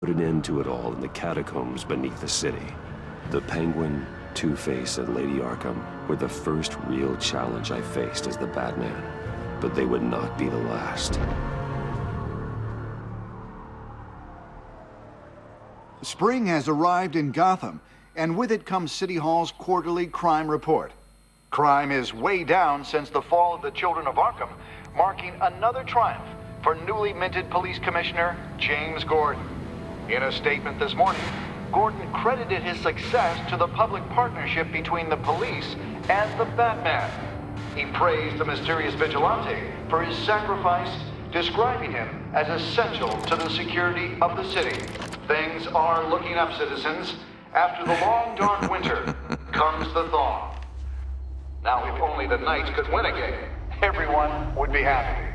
Put an end to it all in the catacombs beneath the city. The Penguin, Two-Face, and Lady Arkham were the first real challenge I faced as the Batman. But they would not be the last. Spring has arrived in Gotham, and with it comes City Hall's quarterly crime report. Crime is way down since the fall of the Children of Arkham, marking another triumph for newly minted Police Commissioner James Gordon. In a statement this morning, Gordon credited his success to the public partnership between the police and the Batman. He praised the mysterious vigilante for his sacrifice, describing him as essential to the security of the city. Things are looking up, citizens. After the long, dark winter comes the thaw. Now, if only the Knights could win again, everyone would be happy.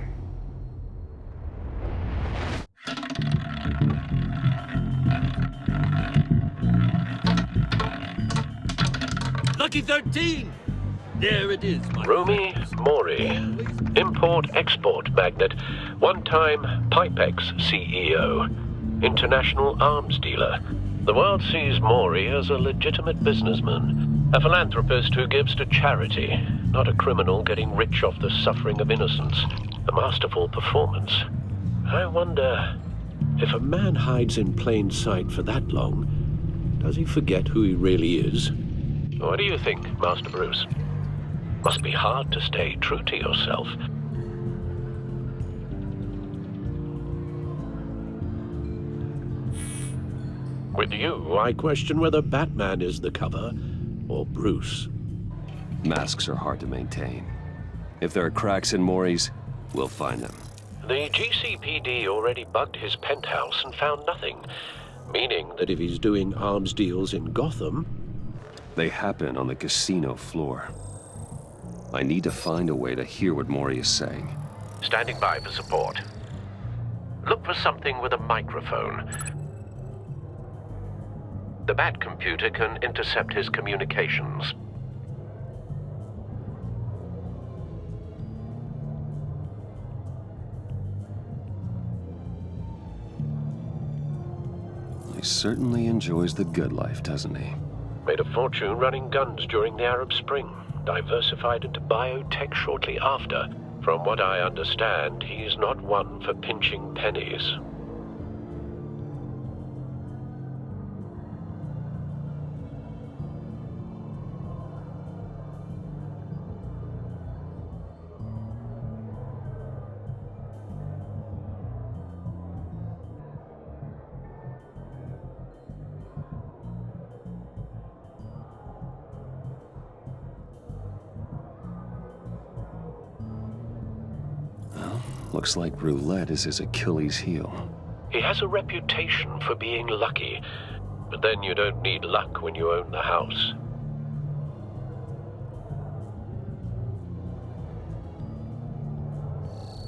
Lucky 13! There it is, my Romy Mori, import-export magnate, one-time Pipex CEO, international arms dealer. The world sees Mori as a legitimate businessman, a philanthropist who gives to charity, not a criminal getting rich off the suffering of innocence. A masterful performance. I wonder, if a man hides in plain sight for that long, does he forget who he really is? What do you think, Master Bruce? Must be hard to stay true to yourself. With you, I question whether Batman is the cover, or Bruce. Masks are hard to maintain. If there are cracks in Mori's, we'll find them. The GCPD already bugged his penthouse and found nothing, meaning that if he's doing arms deals in Gotham... They happen on the casino floor. I need to find a way to hear what Mori is saying. Standing by for support. Look for something with a microphone. The Bat computer can intercept his communications. He certainly enjoys the good life, doesn't he? Made a fortune running guns during the Arab Spring. Diversified into biotech shortly after. From what I understand, he's not one for pinching pennies. Looks like roulette is his Achilles heel. He has a reputation for being lucky, but then you don't need luck when you own the house.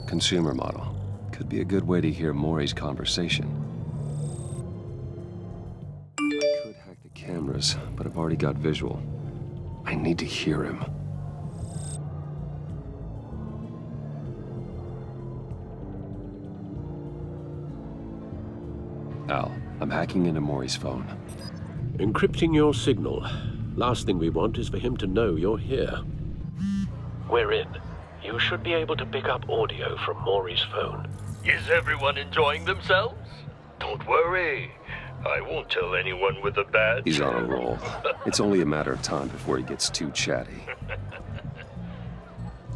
Consumer model. Could be a good way to hear Mori's conversation. I could hack the cameras, but I've already got visual. I need to hear him. Al, I'm hacking into Mori's phone. Encrypting your signal. Last thing we want is for him to know you're here. We're in. You should be able to pick up audio from Mori's phone. Is everyone enjoying themselves? Don't worry. I won't tell anyone with a badge. He's on a roll. It's only a matter of time before he gets too chatty.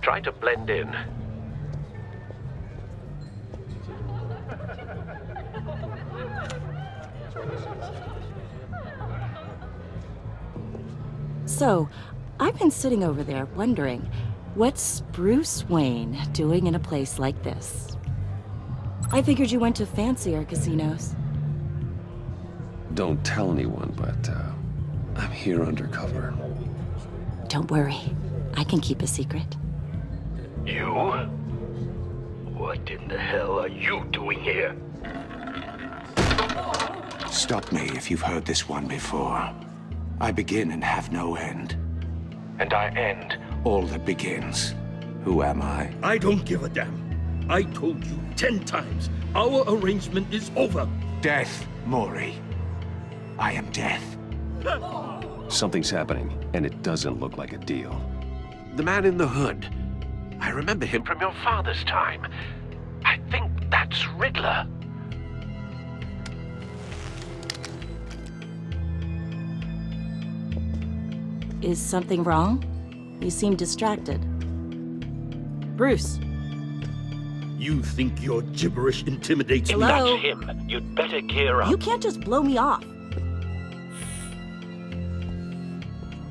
Try to blend in. So, I've been sitting over there wondering, what's Bruce Wayne doing in a place like this? I figured you went to fancier casinos. Don't tell anyone, but I'm here undercover. Don't worry, I can keep a secret. You? What in the hell are you doing here? Stop me if you've heard this one before. I begin and have no end. And I end all that begins. Who am I? I don't give a damn. I told you 10 times, our arrangement is over. Death Maury, I am death. Something's happening, and it doesn't look like a deal. The man in the hood. I remember him from your father's time. I think that's Riddler. Is something wrong? You seem distracted. Bruce. You think your gibberish intimidates me? Hello? That's him. You'd better gear up. You can't just blow me off.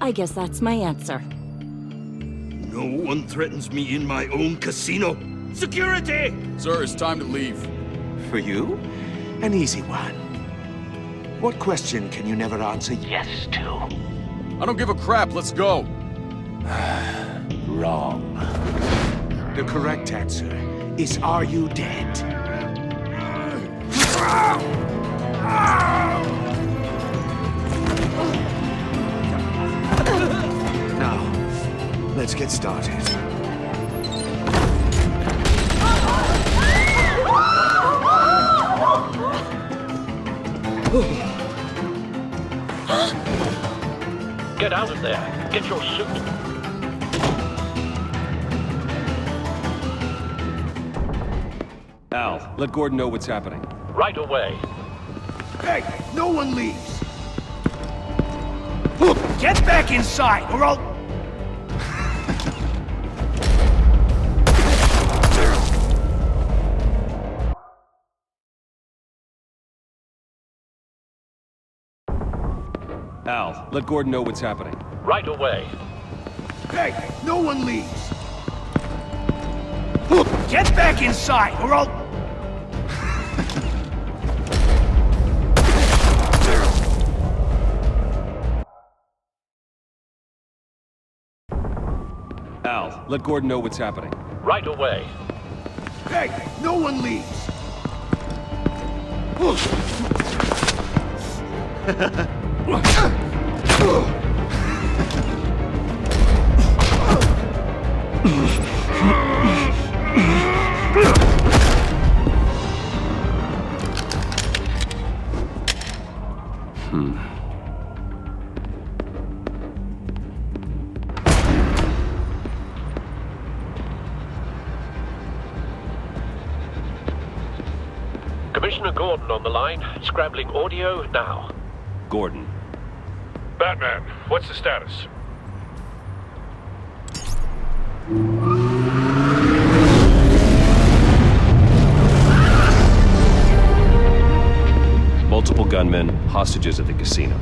I guess that's my answer. No one threatens me in my own casino. Security! Sir, it's time to leave. For you? An easy one. What question can you never answer yes to? I don't give a crap, let's go. Wrong. The correct answer is, are you dead? Now, let's get started. Get out of there. Get your suit. Al, let Gordon know what's happening. Right away. Hey, no one leaves. Get back inside, or I'll... Al, let Gordon know what's happening. Right away. Hey, no one leaves. Get back inside, or I'll... Al, let Gordon know what's happening. Right away. Hey, no one leaves. Commissioner Gordon on the line. Scrambling audio now. Gordon. Batman, what's the status? Multiple gunmen, hostages at the casino.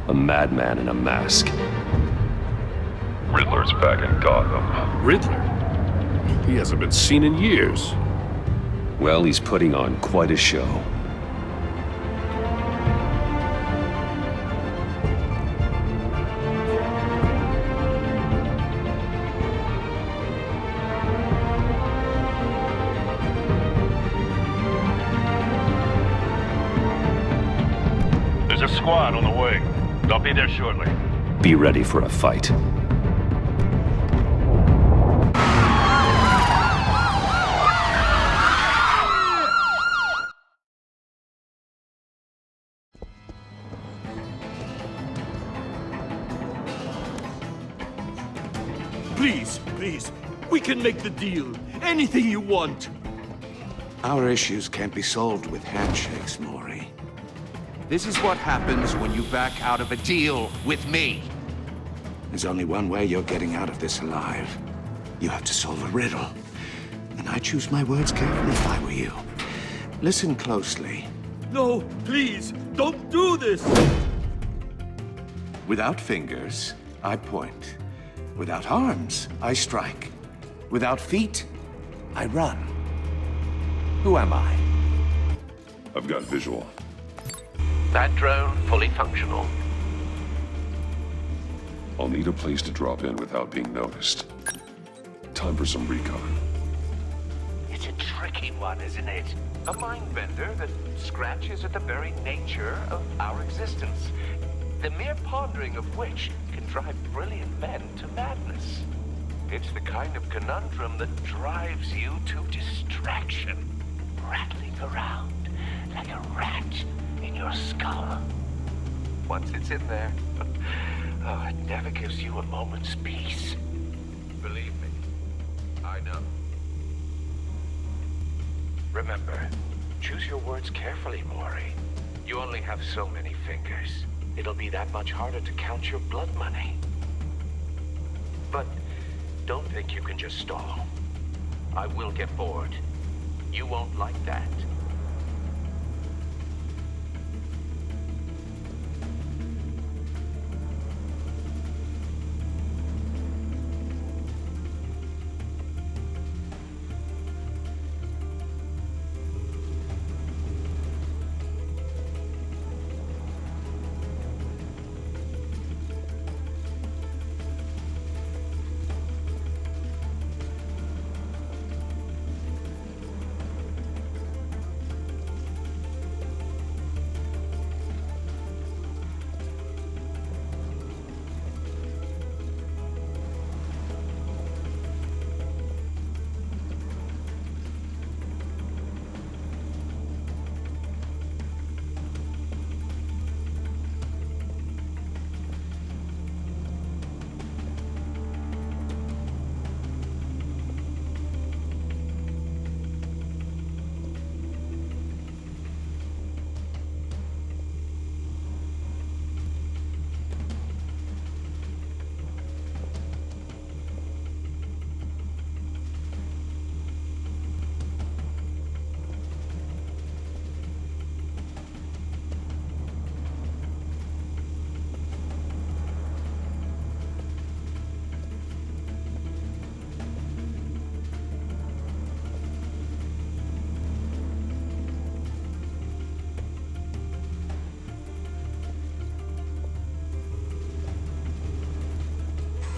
A madman in a mask. Riddler's back in Gotham. Riddler? He hasn't been seen in years. Well, he's putting on quite a show. There's a squad on the way. They'll be there shortly. Be ready for a fight. Please, we can make the deal. Anything you want. Our issues can't be solved with handshakes, Maury. This is what happens when you back out of a deal with me. There's only one way you're getting out of this alive. You have to solve a riddle. And I choose my words carefully if I were you. Listen closely. No, please, don't do this. Without fingers, I point. Without arms, I strike. Without feet, I run. Who am I? I've got visual. That drone fully functional. I'll need a place to drop in without being noticed. Time for some recon. It's a tricky one, isn't it? A mind bender that scratches at the very nature of our existence. The mere pondering of which can drive brilliant men to madness. It's the kind of conundrum that drives you to distraction. rattling around like a rat in your skull. Once it's in there, oh, it never gives you a moment's peace. Believe me, I know. Remember, choose your words carefully, Maury. You only have so many fingers. It'll be that much harder to count your blood money. But don't think you can just stall. I will get bored. You won't like that.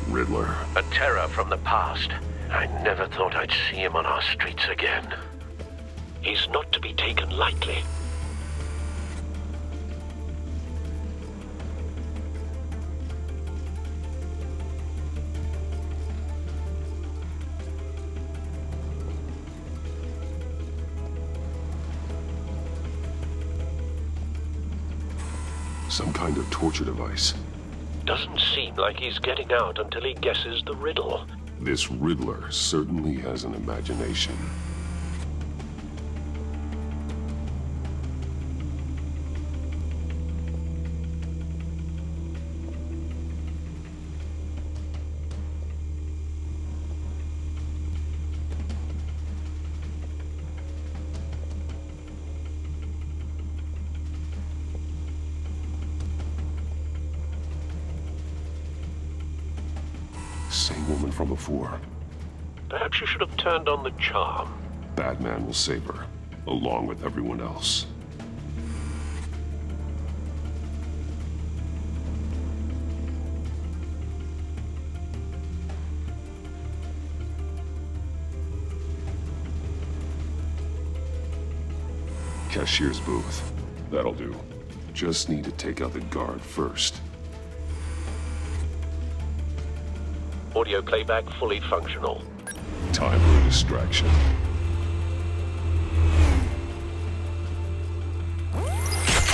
Riddler. A terror from the past. I never thought I'd see him on our streets again. He's not to be taken lightly. Some kind of torture device. Doesn't seem like he's getting out until he guesses the riddle. This Riddler certainly has an imagination. Same woman from before. Perhaps you should have turned on the charm. Batman will save her, along with everyone else. Cashier's booth. That'll do. Just need to take out the guard first. Audio playback fully functional. Time for a distraction.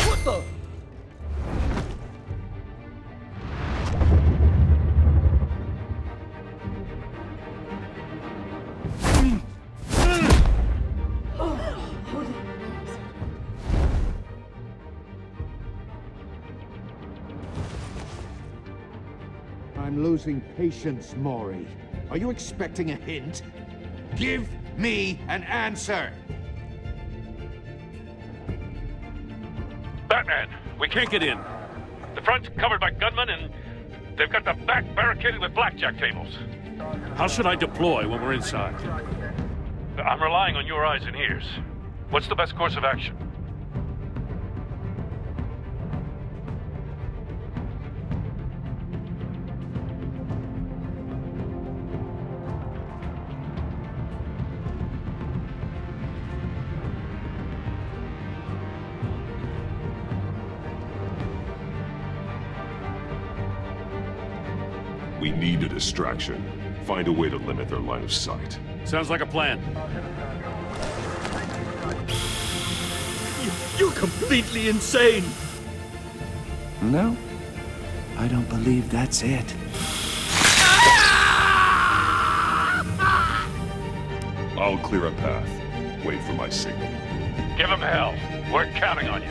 What the? I'm losing patience, Maury. Are you expecting a hint? Give me an answer! Batman, we can't get in. The front's covered by gunmen, and they've got the back barricaded with blackjack tables. How should I deploy when we're inside? I'm relying on your eyes and ears. What's the best course of action? We need a distraction. Find a way to limit their line of sight. Sounds like a plan. You're completely insane! No, I don't believe that's it. I'll clear a path. Wait for my signal. Give him hell. We're counting on you.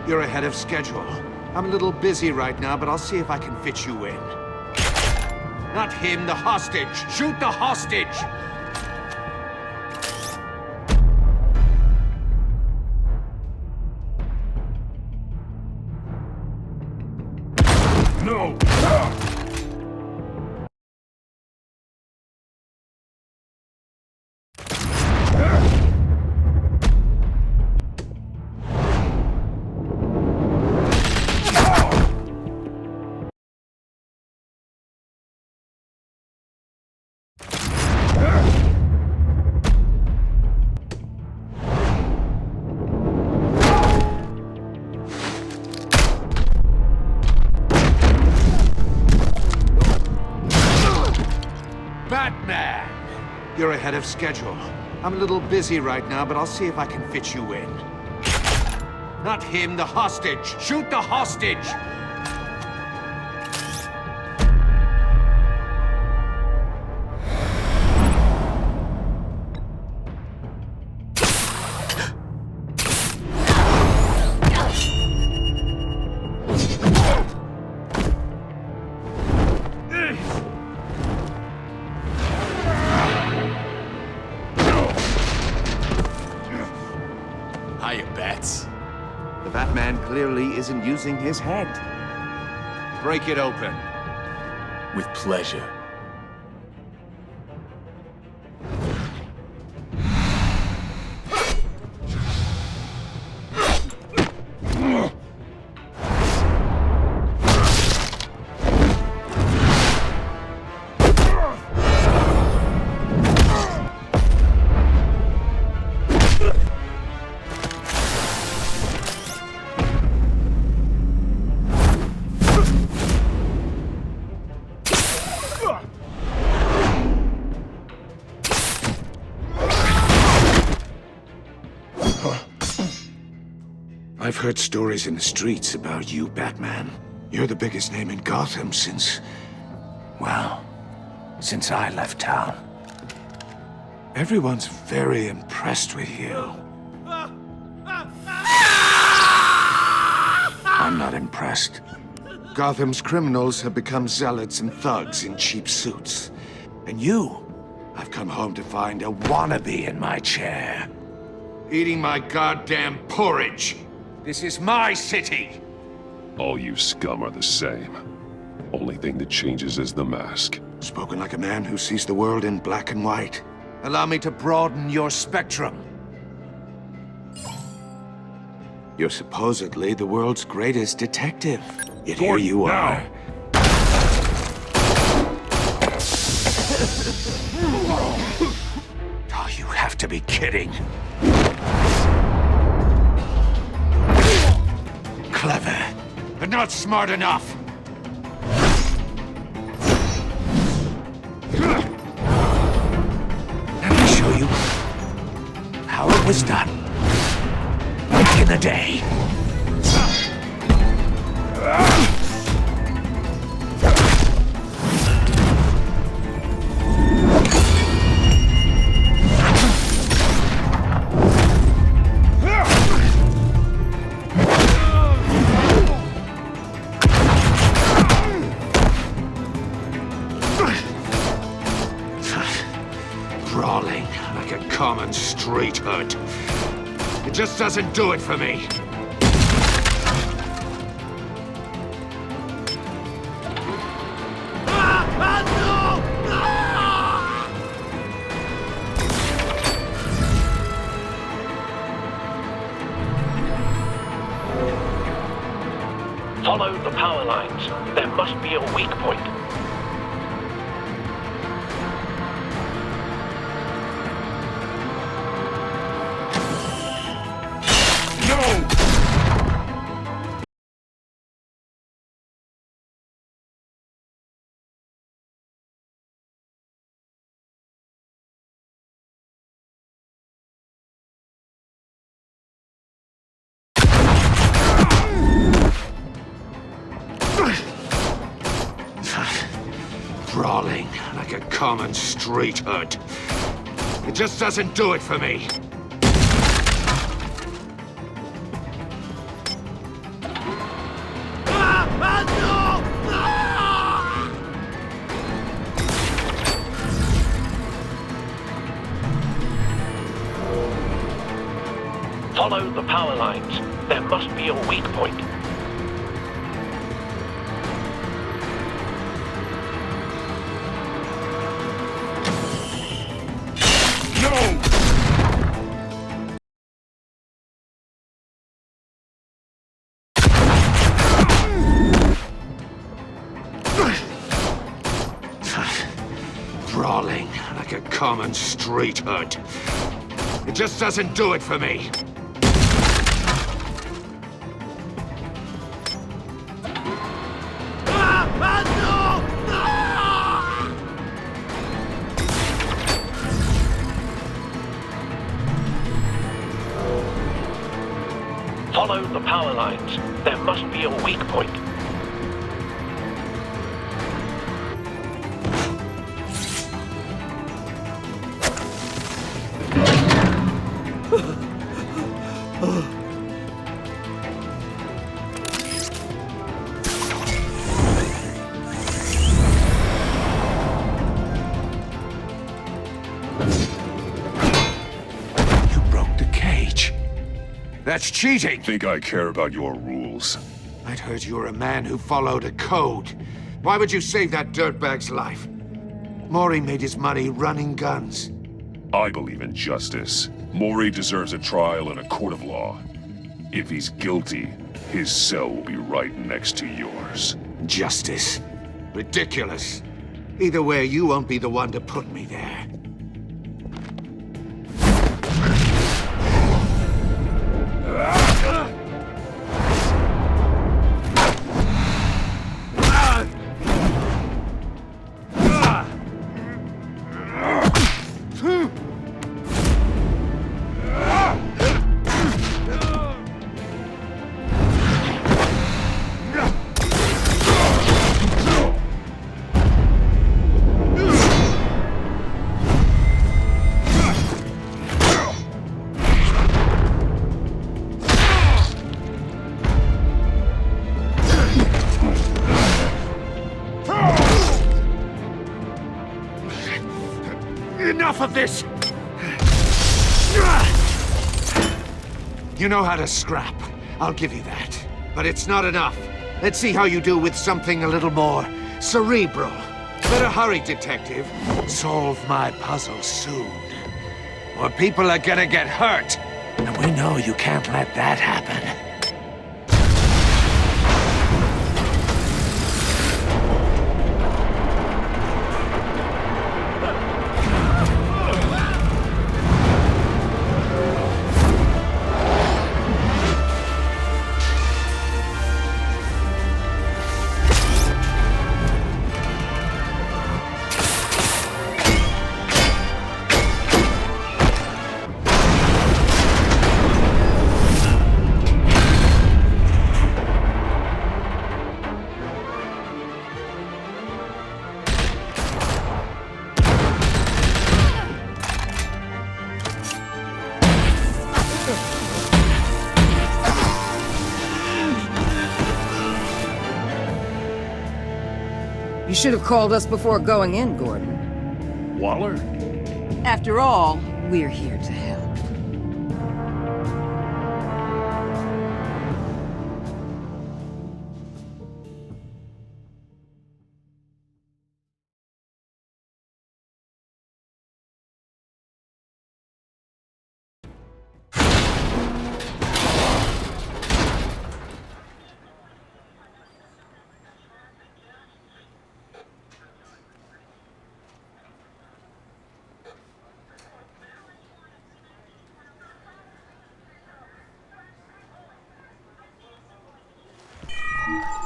You're ahead of schedule. I'm a little busy right now, but I'll see if I can fit you in. Not him, the hostage! Shoot the hostage! No! Batman! You're ahead of schedule. I'm a little busy right now, but I'll see if I can fit you in. Not him, the hostage! Shoot the hostage! Hiya, Bats. The Batman clearly isn't using his head. Break it open. With pleasure. I've heard stories in the streets about you, Batman. You're the biggest name in Gotham since... well, since I left town. Everyone's very impressed with you. I'm not impressed. Gotham's criminals have become zealots and thugs in cheap suits. And you? I've come home to find a wannabe in my chair. Eating my goddamn porridge. This is my city! All you scum are the same. Only thing that changes is the mask. Spoken like a man who sees the world in black and white. Allow me to broaden your spectrum. You're supposedly the world's greatest detective. Yet here you are. Oh, you have to be kidding. Clever, but not smart enough. Let me show you how it was done back in the day. Brawling like a common street hood. It just doesn't do it for me. Follow the power lines. There must be a weak point. Brawling like a common street hood. It just doesn't do it for me. Follow the power lines. There must be a weak point. Brawling like a common street hood. It just doesn't do it for me. Follow the power lines. There must be a weak point. You broke the cage. That's cheating! Think I care about your rules? I'd heard you were a man who followed a code. Why would you save that dirtbag's life? Mori made his money running guns. I believe in justice. Mori deserves a trial in a court of law. If he's guilty, his cell will be right next to yours. Justice? Ridiculous. Either way, you won't be the one to put me there. enough of this! You know how to scrap. I'll give you that. But it's not enough. Let's see how you do with something a little more cerebral. Better hurry, detective. Solve my puzzle soon. Or people are gonna get hurt. And we know you can't let that happen. You should have called us before going in, Gordon. Waller? After all, we're here to help.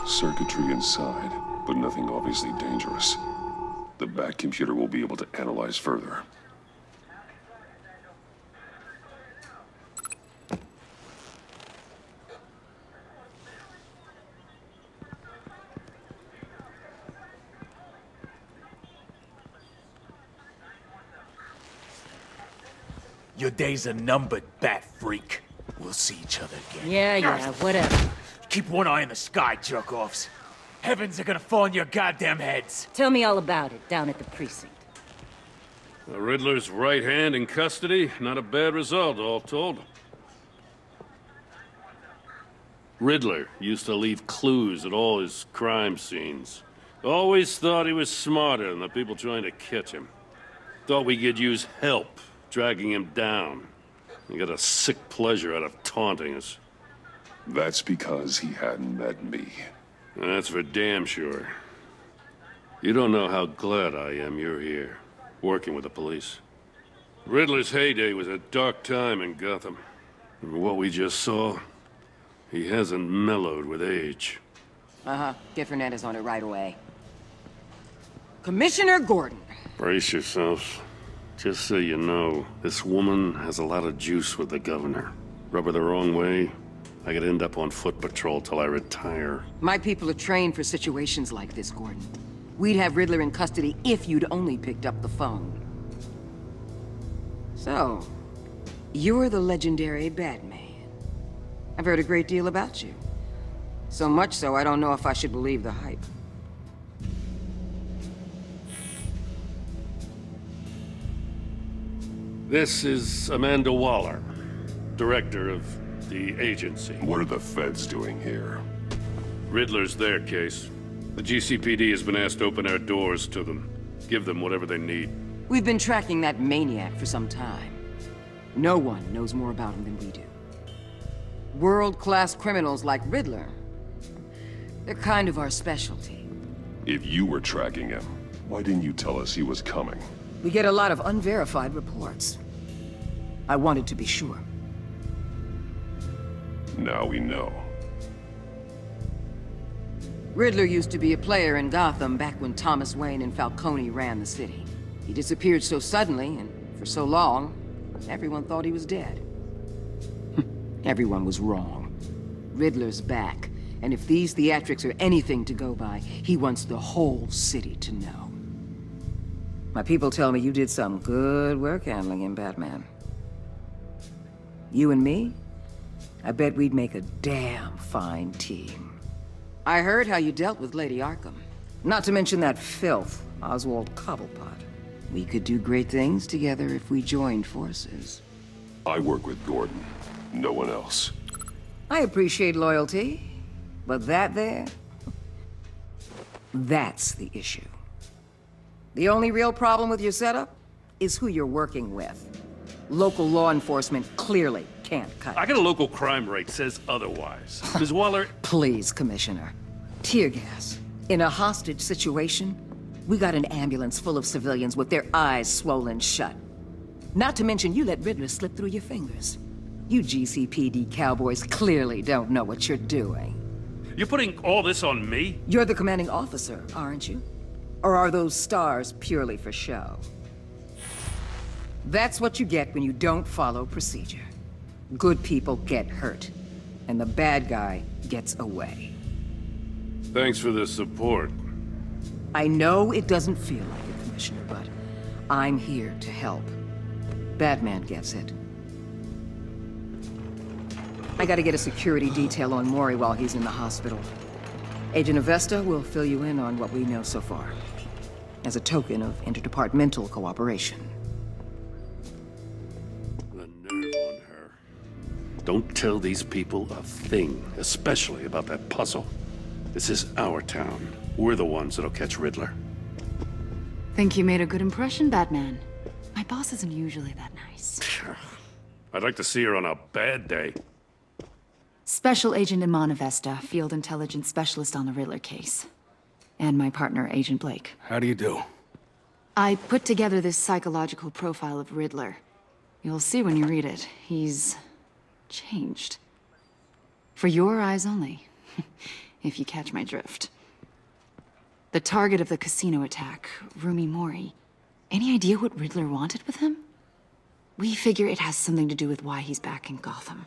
Circuitry inside, but nothing obviously dangerous. The Bat computer will be able to analyze further. Your days are numbered, Bat Freak. We'll see each other again. Yeah, whatever. Keep one eye in the sky, jerk-offs. Heavens are gonna fall on your goddamn heads. Tell me all about it down at the precinct. The Riddler's right hand in custody. Not a bad result, all told. Riddler used to leave clues at all his crime scenes. Always thought he was smarter than the people trying to catch him. Thought we could use help dragging him down. He got a sick pleasure out of taunting us. That's because he hadn't met me. That's for damn sure. You don't know how glad I am you're here, working with the police. Riddler's heyday was a dark time in Gotham. And what we just saw, he hasn't mellowed with age. Uh-huh. Get Fernandez on it right away. Commissioner Gordon. Brace yourselves. Just so you know, this woman has a lot of juice with the governor. Rub her the wrong way, I could end up on foot patrol till I retire. My people are trained for situations like this, Gordon. We'd have Riddler in custody if you'd only picked up the phone. So, you're the legendary Batman. I've heard a great deal about you. So much so, I don't know if I should believe the hype. This is Amanda Waller, director of the agency. What are the feds doing here? Riddler's their case. The GCPD has been asked to open our doors to them. Give them whatever they need. We've been tracking that maniac for some time. No one knows more about him than we do. World-class criminals like Riddler. They're kind of our specialty. If you were tracking him, why didn't you tell us he was coming? We get a lot of unverified reports. I wanted to be sure. Now we know. Riddler used to be a player in Gotham back when Thomas Wayne and Falcone ran the city. He disappeared so suddenly and for so long, everyone thought he was dead. Everyone was wrong. Riddler's back, and if these theatrics are anything to go by, he wants the whole city to know. My people tell me you did some good work handling him, Batman. You and me? I bet we'd make a damn fine team. I heard how you dealt with Lady Arkham. Not to mention that filth, Oswald Cobblepot. We could do great things together if we joined forces. I work with Gordon. No one else. I appreciate loyalty, but that's the issue. The only real problem with your setup is who you're working with. Local law enforcement clearly can't cut it. I got a local crime rate says otherwise. Ms. Waller... Please, Commissioner. Tear gas. In a hostage situation, we got an ambulance full of civilians with their eyes swollen shut. Not to mention you let Riddler slip through your fingers. You GCPD cowboys clearly don't know what you're doing. You're putting all this on me? You're the commanding officer, aren't you? Or are those stars purely for show? That's what you get when you don't follow procedure. Good people get hurt, and the bad guy gets away. Thanks for the support. I know it doesn't feel like it, Commissioner, but I'm here to help. Batman gets it. I gotta get a security detail on Maury while he's in the hospital. Agent Avesta will fill you in on what we know so far, as a token of interdepartmental cooperation. The nerve on her. Don't tell these people a thing, especially about that puzzle. This is our town. We're the ones that'll catch Riddler. Think you made a good impression, Batman? My boss isn't usually that nice. I'd like to see her on a bad day. Special Agent Iman Avesta, Field Intelligence Specialist on the Riddler case. And my partner, Agent Blake. How do you do? I put together this psychological profile of Riddler. You'll see when you read it. He's changed. For your eyes only, if you catch my drift. The target of the casino attack, Rumi Mori. Any idea what Riddler wanted with him? We figure it has something to do with why he's back in Gotham.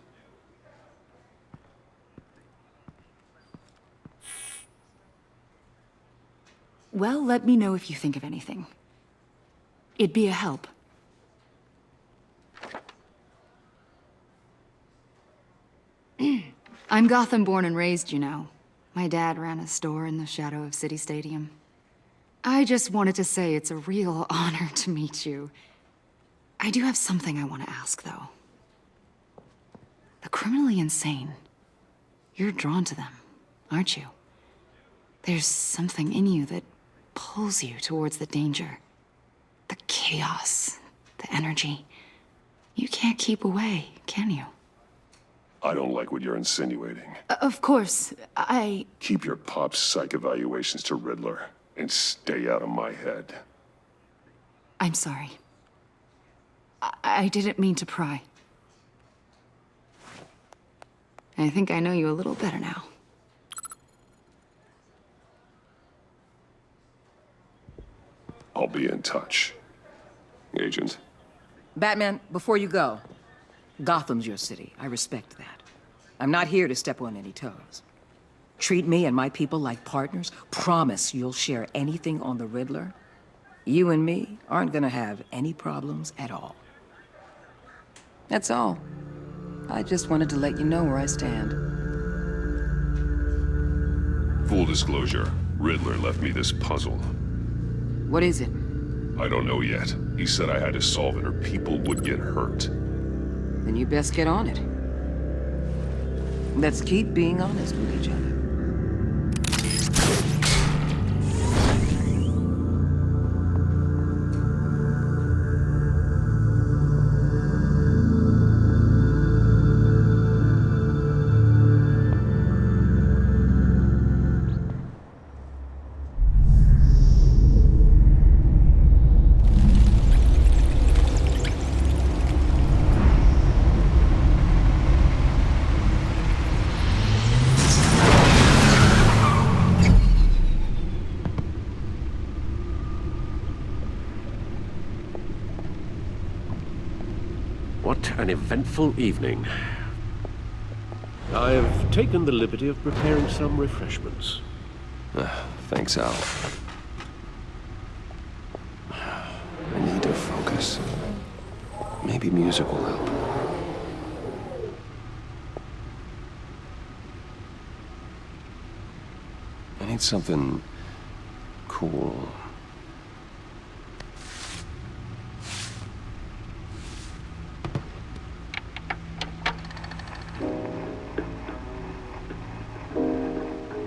Well, let me know if you think of anything. It'd be a help. I'm Gotham born and raised, you know. My dad ran a store in the shadow of City Stadium. I just wanted to say it's a real honor to meet you. I do have something I want to ask, though. The criminally insane. You're drawn to them, aren't you? There's something in you that pulls you towards the danger. The chaos, the energy. You can't keep away, can you? I don't like what you're insinuating. Of course, Keep your pop psych evaluations to Riddler, and stay out of my head. I'm sorry. I didn't mean to pry. I think I know you a little better now. I'll be in touch. Agent. Batman, before you go, Gotham's your city. I respect that. I'm not here to step on any toes. Treat me and my people like partners. Promise you'll share anything on the Riddler. You and me aren't gonna have any problems at all. That's all. I just wanted to let you know where I stand. Full disclosure, Riddler left me this puzzle. What is it? I don't know yet. He said I had to solve it or people would get hurt. Then you best get on it. Let's keep being honest with each other. What an eventful evening. I've taken the liberty of preparing some refreshments. Thanks, Al. I need to focus. Maybe music will help. I need something cool.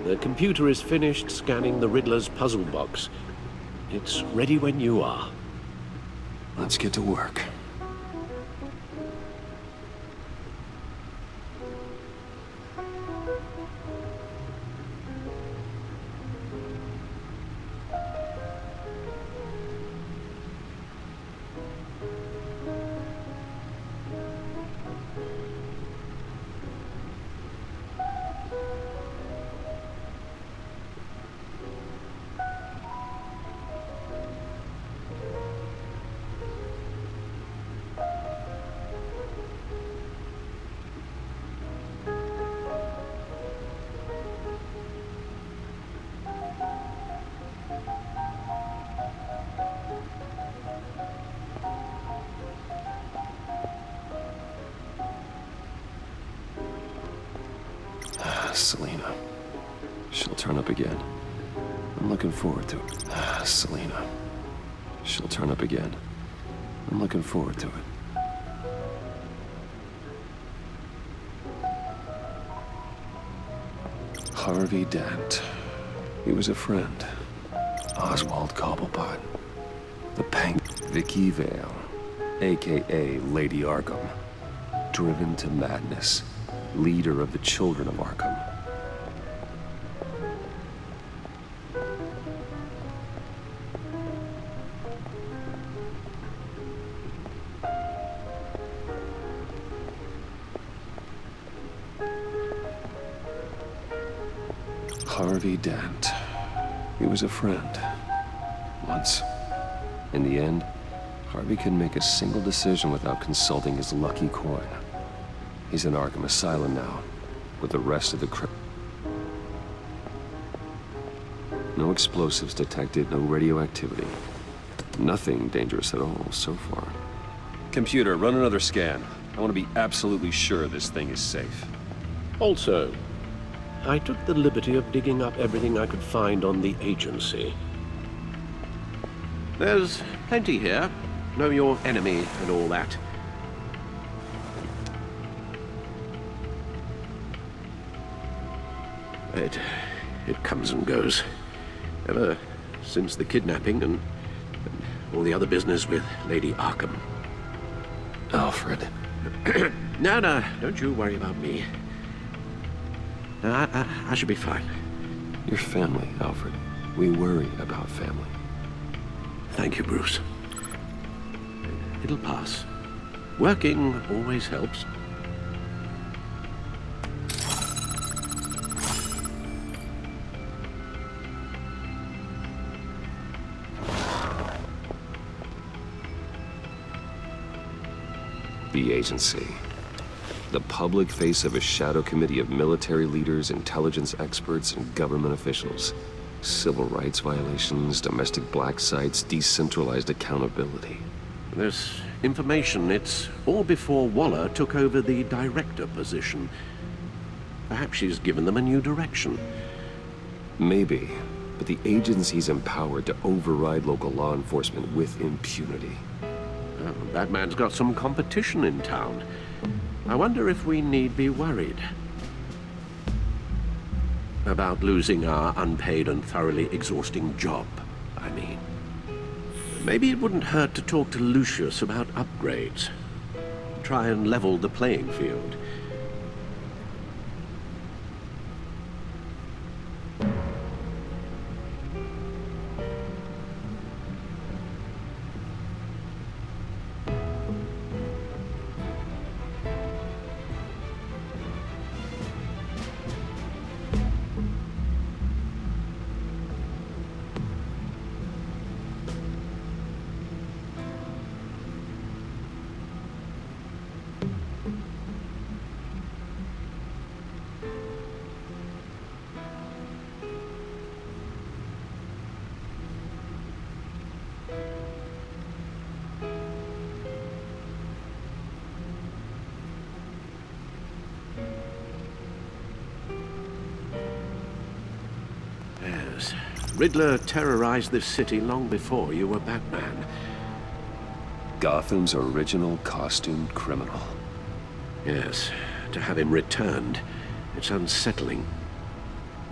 The computer is finished scanning the Riddler's puzzle box. It's ready when you are. Let's get to work. Selena. She'll turn up again. I'm looking forward to it. Selena. She'll turn up again. I'm looking forward to it. Harvey Dent. He was a friend. Oswald Cobblepot. The Penguin. Vicky Vale, a.k.a. Lady Arkham. Driven to madness. Leader of the Children of Arkham. Harvey Dent. He was a friend. Once. In the end, Harvey couldn't make a single decision without consulting his lucky coin. He's in Arkham Asylum now, with the rest of the No explosives detected, no radioactivity. Nothing dangerous at all so far. Computer, run another scan. I want to be absolutely sure this thing is safe. Also, I took the liberty of digging up everything I could find on the agency. There's plenty here. Know your enemy and all that. It comes and goes. Ever since the kidnapping and all the other business with Lady Arkham. Alfred. No, don't you worry about me. No, I should be fine. Your family, Alfred. We worry about family. Thank you, Bruce. It'll pass. Working always helps. The agency. The public face of a shadow committee of military leaders, intelligence experts, and government officials. Civil rights violations, domestic black sites, decentralized accountability. This information, it's all before Waller took over the director position. Perhaps she's given them a new direction. Maybe, but the agency's empowered to override local law enforcement with impunity. Oh, Batman's got some competition in town. I wonder if we need be worried about losing our unpaid and thoroughly exhausting job, I mean. Maybe it wouldn't hurt to talk to Lucius about upgrades. Try and level the playing field. Riddler terrorized this city long before you were Batman. Gotham's original costumed criminal. Yes, to have him returned, it's unsettling.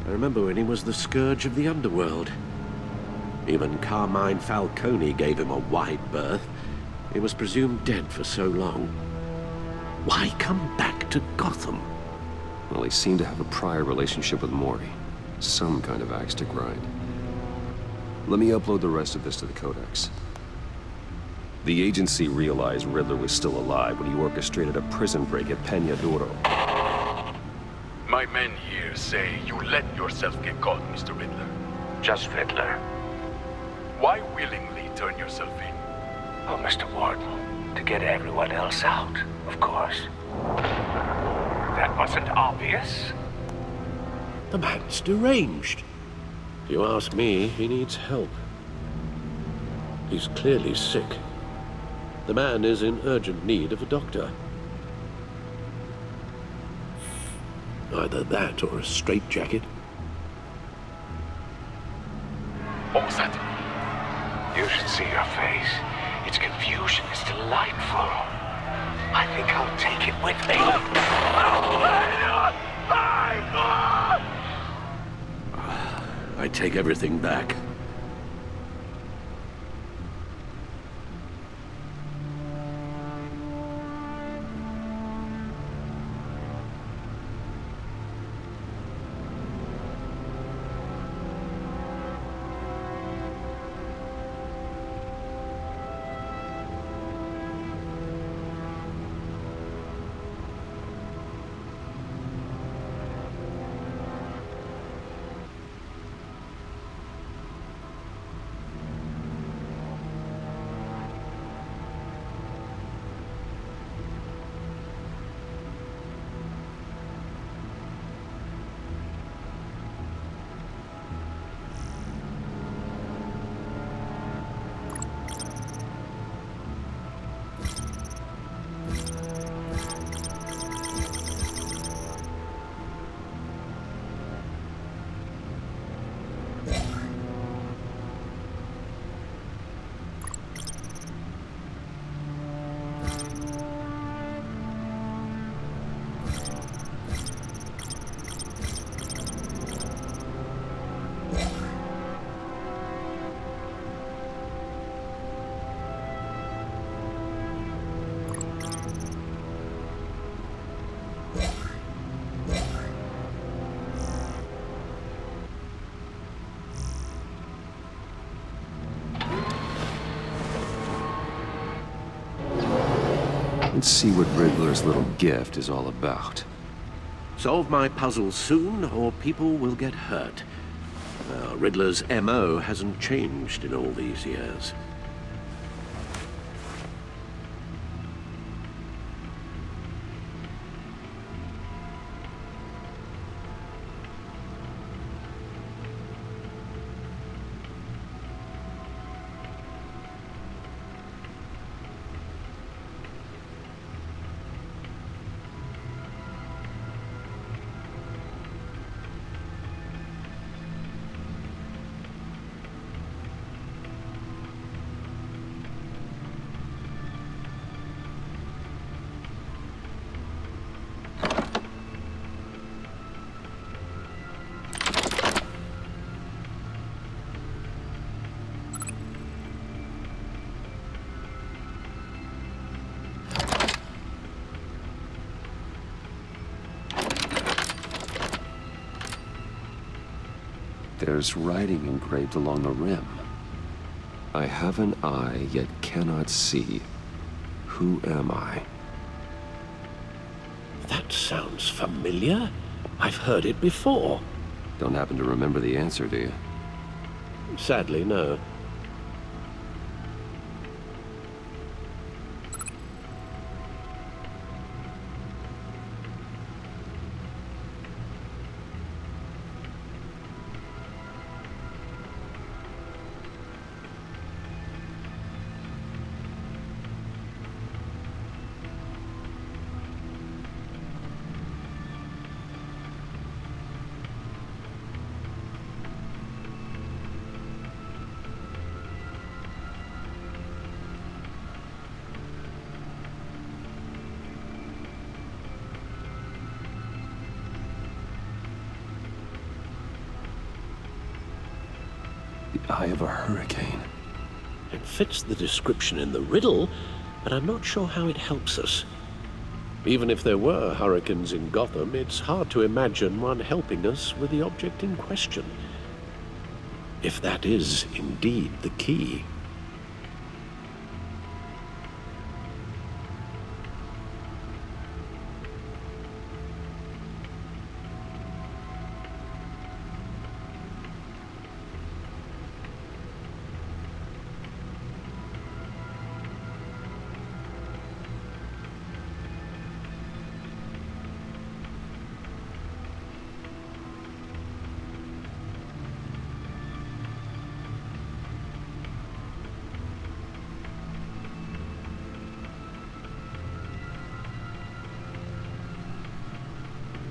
I remember when he was the scourge of the underworld. Even Carmine Falcone gave him a wide berth. He was presumed dead for so long. Why come back to Gotham? Well, he seemed to have a prior relationship with Mori. Some kind of axe to grind. Let me upload the rest of this to the Codex. The agency realized Riddler was still alive when he orchestrated a prison break at Peña Duro. My men here say you let yourself get caught, Mr. Riddler. Just Riddler. Why willingly turn yourself in? Oh, Mr. Warden, to get everyone else out, of course. That wasn't obvious. The man's deranged. If you ask me, he needs help. He's clearly sick. The man is in urgent need of a doctor. Either that or a straitjacket. What was that? You should see your face. Its confusion is delightful. I think I'll take it with me. I take everything back. Let's see what Riddler's little gift is all about. Solve my puzzle soon, or people will get hurt. Riddler's MO hasn't changed in all these years. There's writing engraved along the rim. I have an eye, yet cannot see. Who am I? That sounds familiar. I've heard it before. Don't happen to remember the answer, do you? Sadly, no. The eye of a hurricane. It fits the description in the riddle, but I'm not sure how it helps us. Even if there were hurricanes in Gotham, it's hard to imagine one helping us with the object in question. If that is indeed the key.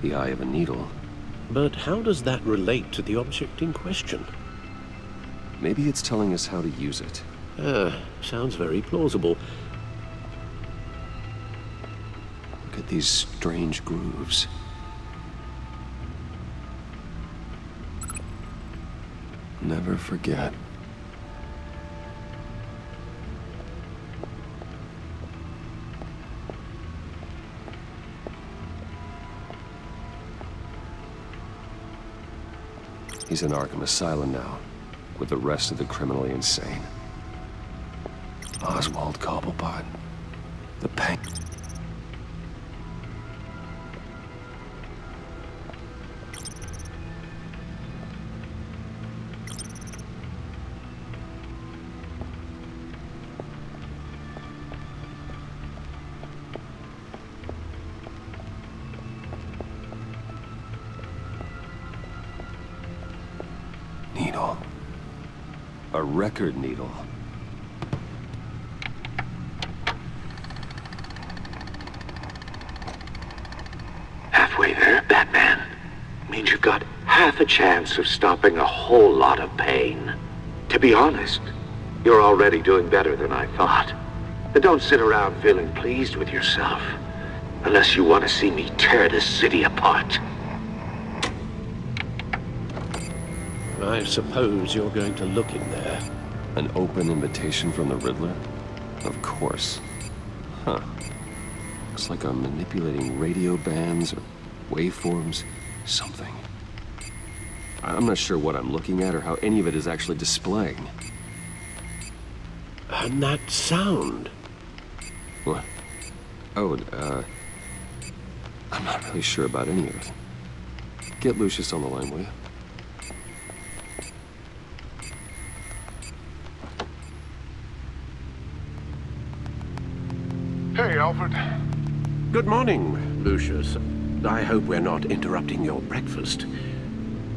The eye of a needle. But how does that relate to the object in question? Maybe it's telling us how to use it. Sounds very plausible. Look at these strange grooves. Never forget. He's in Arkham Asylum now, with the rest of the criminally insane. Oswald Cobblepot. The Penguin. Needle. A record needle. Halfway there, Batman. Means you've got half a chance of stopping a whole lot of pain. To be honest, you're already doing better than I thought. But don't sit around feeling pleased with yourself. Unless you want to see me tear this city apart. I suppose you're going to look in there. An open invitation from the Riddler? Of course. Huh. Looks like I'm manipulating radio bands or waveforms. Something. I'm not sure what I'm looking at or how any of it is actually displaying. And that sound. What? Oh, I'm not really sure about any of it. Get Lucius on the line, will you? Hey, Alfred. Good morning, Lucius. I hope we're not interrupting your breakfast.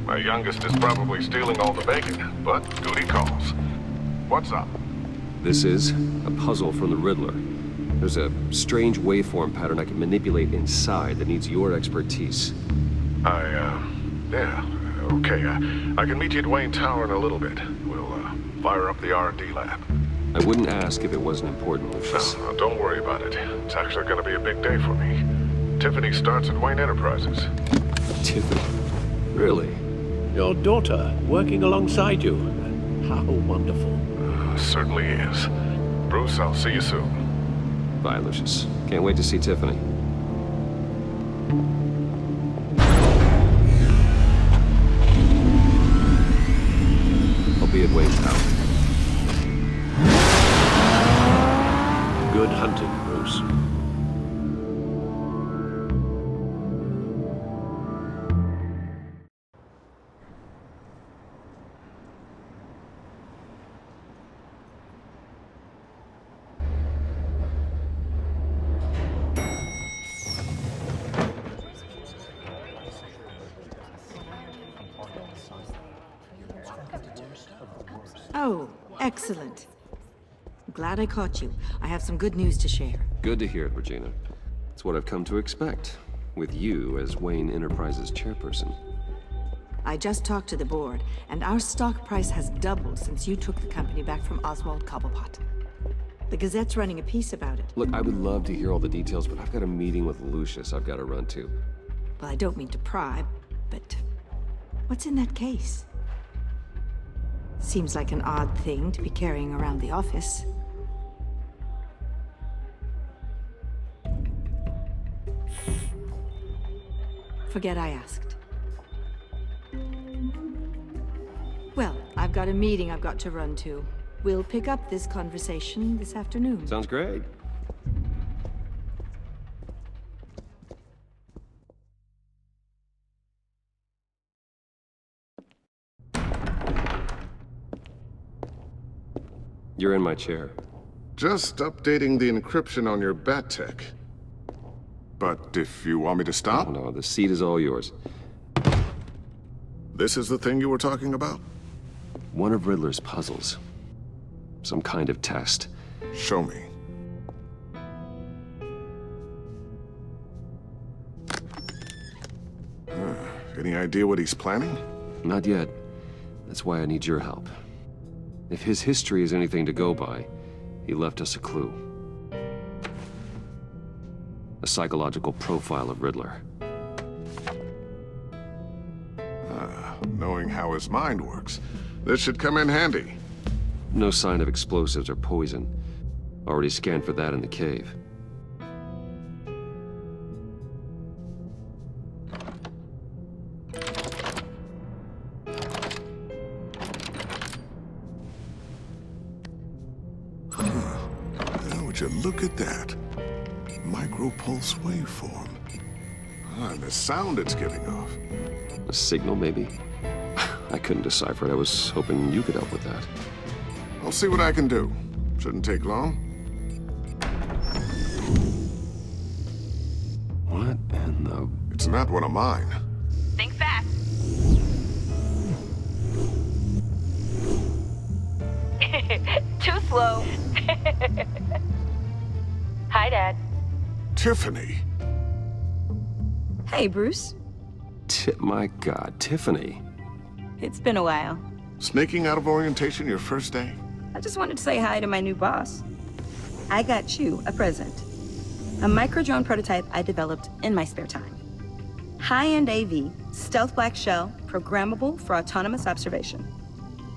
My youngest is probably stealing all the bacon, but duty calls. What's up? This is a puzzle from the Riddler. There's a strange waveform pattern I can manipulate inside that needs your expertise. Yeah, okay. I can meet you at Wayne Tower in a little bit. We'll, fire up the R&D lab. I wouldn't ask if it wasn't important, Lucius. No, don't worry about it. It's actually gonna be a big day for me. Tiffany starts at Wayne Enterprises. Tiffany? Really? Your daughter, working alongside you. How wonderful. Certainly is. Bruce, I'll see you soon. Bye, Lucius. Can't wait to see Tiffany. I'll be at Wayne Tower. Good hunting, Bruce. Oh, excellent. Glad I caught you. I have some good news to share. Good to hear it, Regina. It's what I've come to expect, with you as Wayne Enterprises chairperson. I just talked to the board, and our stock price has doubled since you took the company back from Oswald Cobblepot. The Gazette's running a piece about it. Look, I would love to hear all the details, but I've got a meeting with Lucius I've got to run to. Well, I don't mean to pry, but what's in that case? Seems like an odd thing to be carrying around the office. Forget I asked. Well, I've got a meeting I've got to run to. We'll pick up this conversation this afternoon. Sounds great. You're in my chair. Just updating the encryption on your bat tech. But if you want me to stop? Oh, no, the seat is all yours. This is the thing you were talking about? One of Riddler's puzzles. Some kind of test. Show me. Any idea what he's planning? Not yet. That's why I need your help. If his history is anything to go by, he left us a clue. A psychological profile of Riddler. Knowing how his mind works, this should come in handy. No sign of explosives or poison. Already scanned for that in the cave. Would you look at that? Micropulse waveform. And the sound it's giving off. A signal, maybe? I couldn't decipher it. I was hoping you could help with that. I'll see what I can do. Shouldn't take long. What in the... It's not one of mine. Think fast. Too slow. Hi, Dad. Tiffany. Hey, Bruce. My God, Tiffany. It's been a while. Sneaking out of orientation your first day? I just wanted to say hi to my new boss. I got you a present. A micro-drone prototype I developed in my spare time. High-end AV, stealth black shell, programmable for autonomous observation.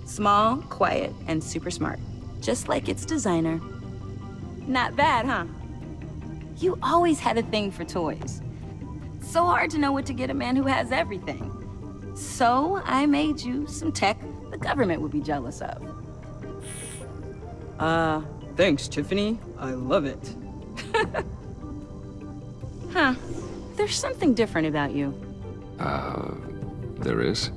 Small, quiet, and super smart. Just like its designer. Not bad, huh? You always had a thing for toys. So hard to know what to get a man who has everything. So I made you some tech the government would be jealous of. Thanks, Tiffany. I love it. Huh. There's something different about you. There is?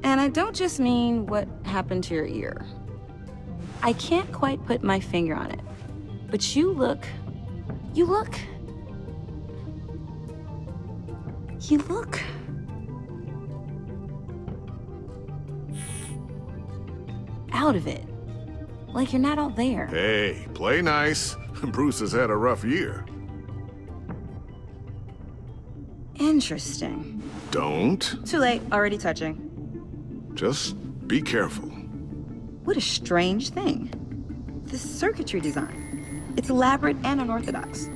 And I don't just mean what happened to your ear. I can't quite put my finger on it. But you look out of it. Like you're not all there. Hey, play nice. Bruce has had a rough year. Interesting. Don't. Too late, already touching. Just be careful. What a strange thing. This circuitry design. It's elaborate and unorthodox.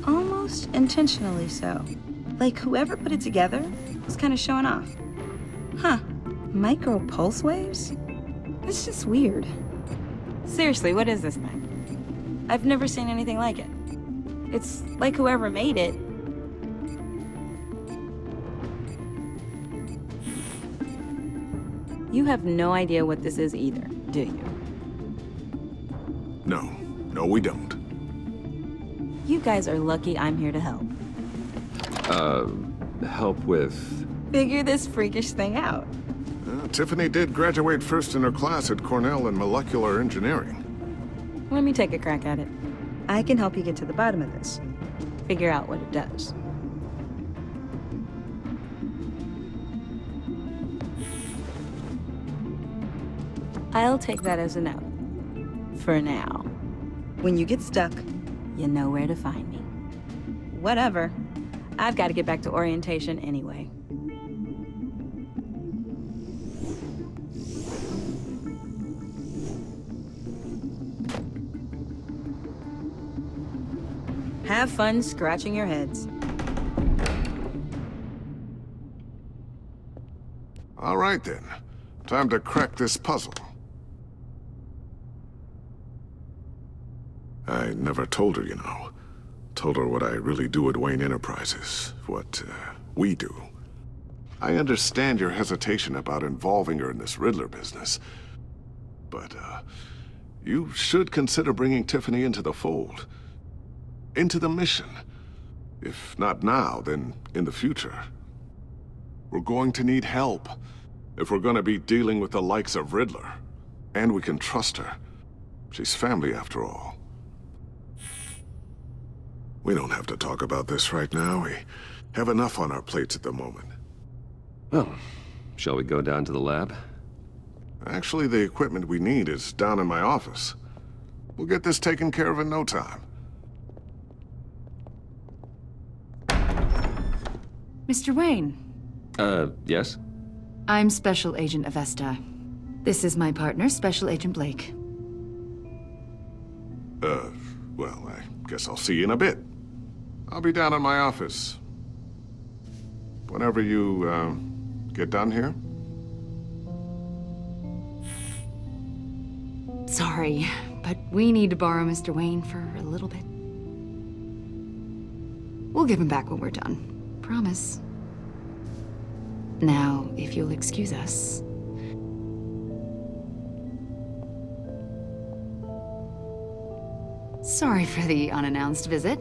Almost intentionally so. Like whoever put it together was kind of showing off. Huh. Micro pulse waves? It's just weird. Seriously, what is this thing? I've never seen anything like it. It's like whoever made it. You have no idea what this is either, do you? No, we don't. You guys are lucky I'm here to help. Help with... Figure this freakish thing out. Tiffany did graduate first in her class at Cornell in molecular engineering. Let me take a crack at it. I can help you get to the bottom of this. Figure out what it does. I'll take that as a no. For now. When you get stuck, you know where to find me. Whatever. I've got to get back to orientation anyway. Have fun scratching your heads. All right then. Time to crack this puzzle. I never told her, you know. Told her what I really do at Wayne Enterprises. What, we do. I understand your hesitation about involving her in this Riddler business. But, you should consider bringing Tiffany into the fold. Into the mission. If not now, then in the future. We're going to need help if we're gonna be dealing with the likes of Riddler. And we can trust her. She's family after all. We don't have to talk about this right now. We have enough on our plates at the moment. Well, shall we go down to the lab? Actually, the equipment we need is down in my office. We'll get this taken care of in no time. Mr. Wayne. Yes? I'm Special Agent Avesta. This is my partner, Special Agent Blake. Well, I guess I'll see you in a bit. I'll be down in my office. Whenever you, get done here. Sorry, but we need to borrow Mr. Wayne for a little bit. We'll give him back when we're done. Promise. Now, if you'll excuse us. Sorry for the unannounced visit.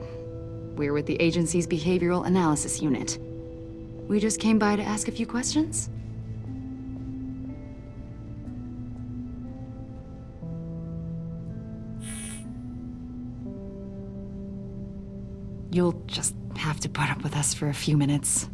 We're with the agency's behavioral analysis unit. We just came by to ask a few questions. You'll just have to put up with us for a few minutes.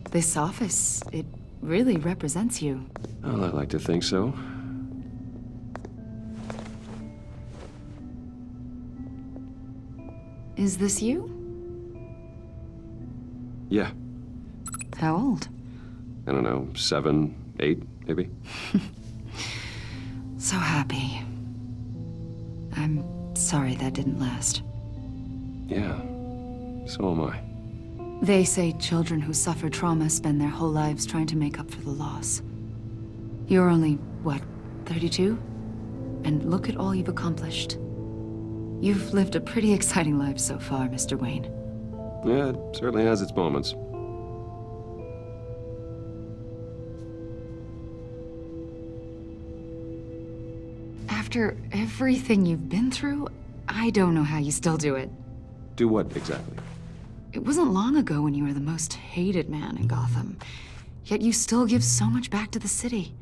This office, it really represents you. Well, I'd like to think so. Is this you? Yeah. How old? I don't know, 7, 8, maybe? So happy. I'm sorry that didn't last. Yeah, so am I. They say children who suffer trauma spend their whole lives trying to make up for the loss. You're only, what, 32? And look at all you've accomplished. You've lived a pretty exciting life so far, Mr. Wayne. Yeah, it certainly has its moments. After everything you've been through, I don't know how you still do it. Do what, exactly? It wasn't long ago when you were the most hated man in Gotham, yet you still give so much back to the city.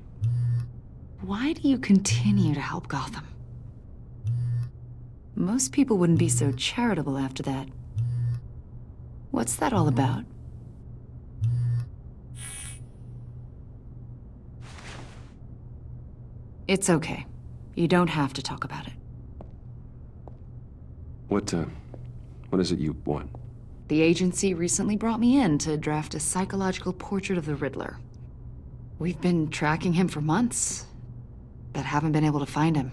Why do you continue to help Gotham? Most people wouldn't be so charitable after that. What's that all about? It's okay. You don't have to talk about it. What is it you want? The agency recently brought me in to draft a psychological portrait of the Riddler. We've been tracking him for months, but haven't been able to find him.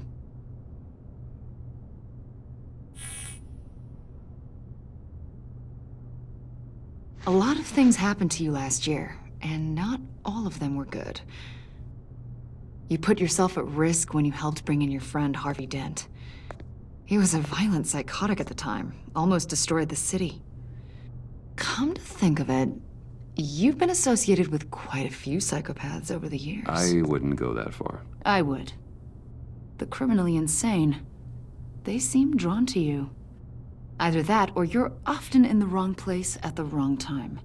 A lot of things happened to you last year, and not all of them were good. You put yourself at risk when you helped bring in your friend Harvey Dent. He was a violent psychotic at the time, almost destroyed the city. Come to think of it, you've been associated with quite a few psychopaths over the years. I wouldn't go that far. I would. The criminally insane. They seem drawn to you. Either that, or you're often in the wrong place at the wrong time.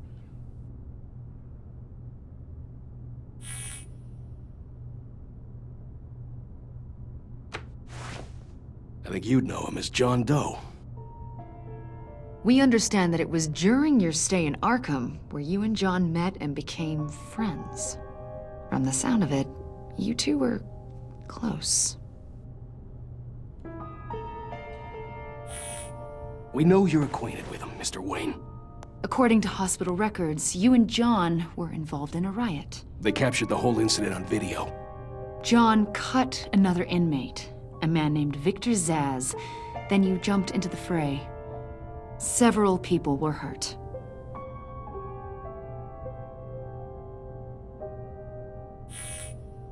I think you'd know him as John Doe. We understand that it was during your stay in Arkham where you and John met and became friends. From the sound of it, you two were close. We know you're acquainted with him, Mr. Wayne. According to hospital records, you and John were involved in a riot. They captured the whole incident on video. John cut another inmate, a man named Victor Zaz. Then you jumped into the fray. Several people were hurt.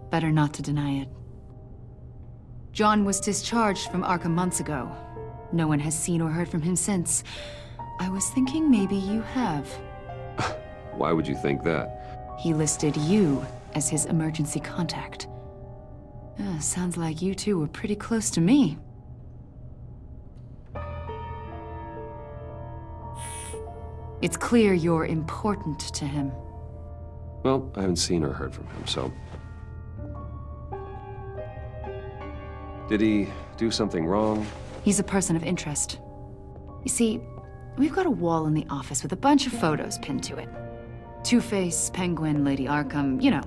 Better not to deny it. John was discharged from Arkham months ago. No one has seen or heard from him since. I was thinking maybe you have. Why would you think that? He listed you as his emergency contact. Sounds like you two were pretty close to me. It's clear you're important to him. Well, I haven't seen or heard from him, so... Did he do something wrong? He's a person of interest. You see, we've got a wall in the office with a bunch of photos pinned to it. Two-Face, Penguin, Lady Arkham, you know,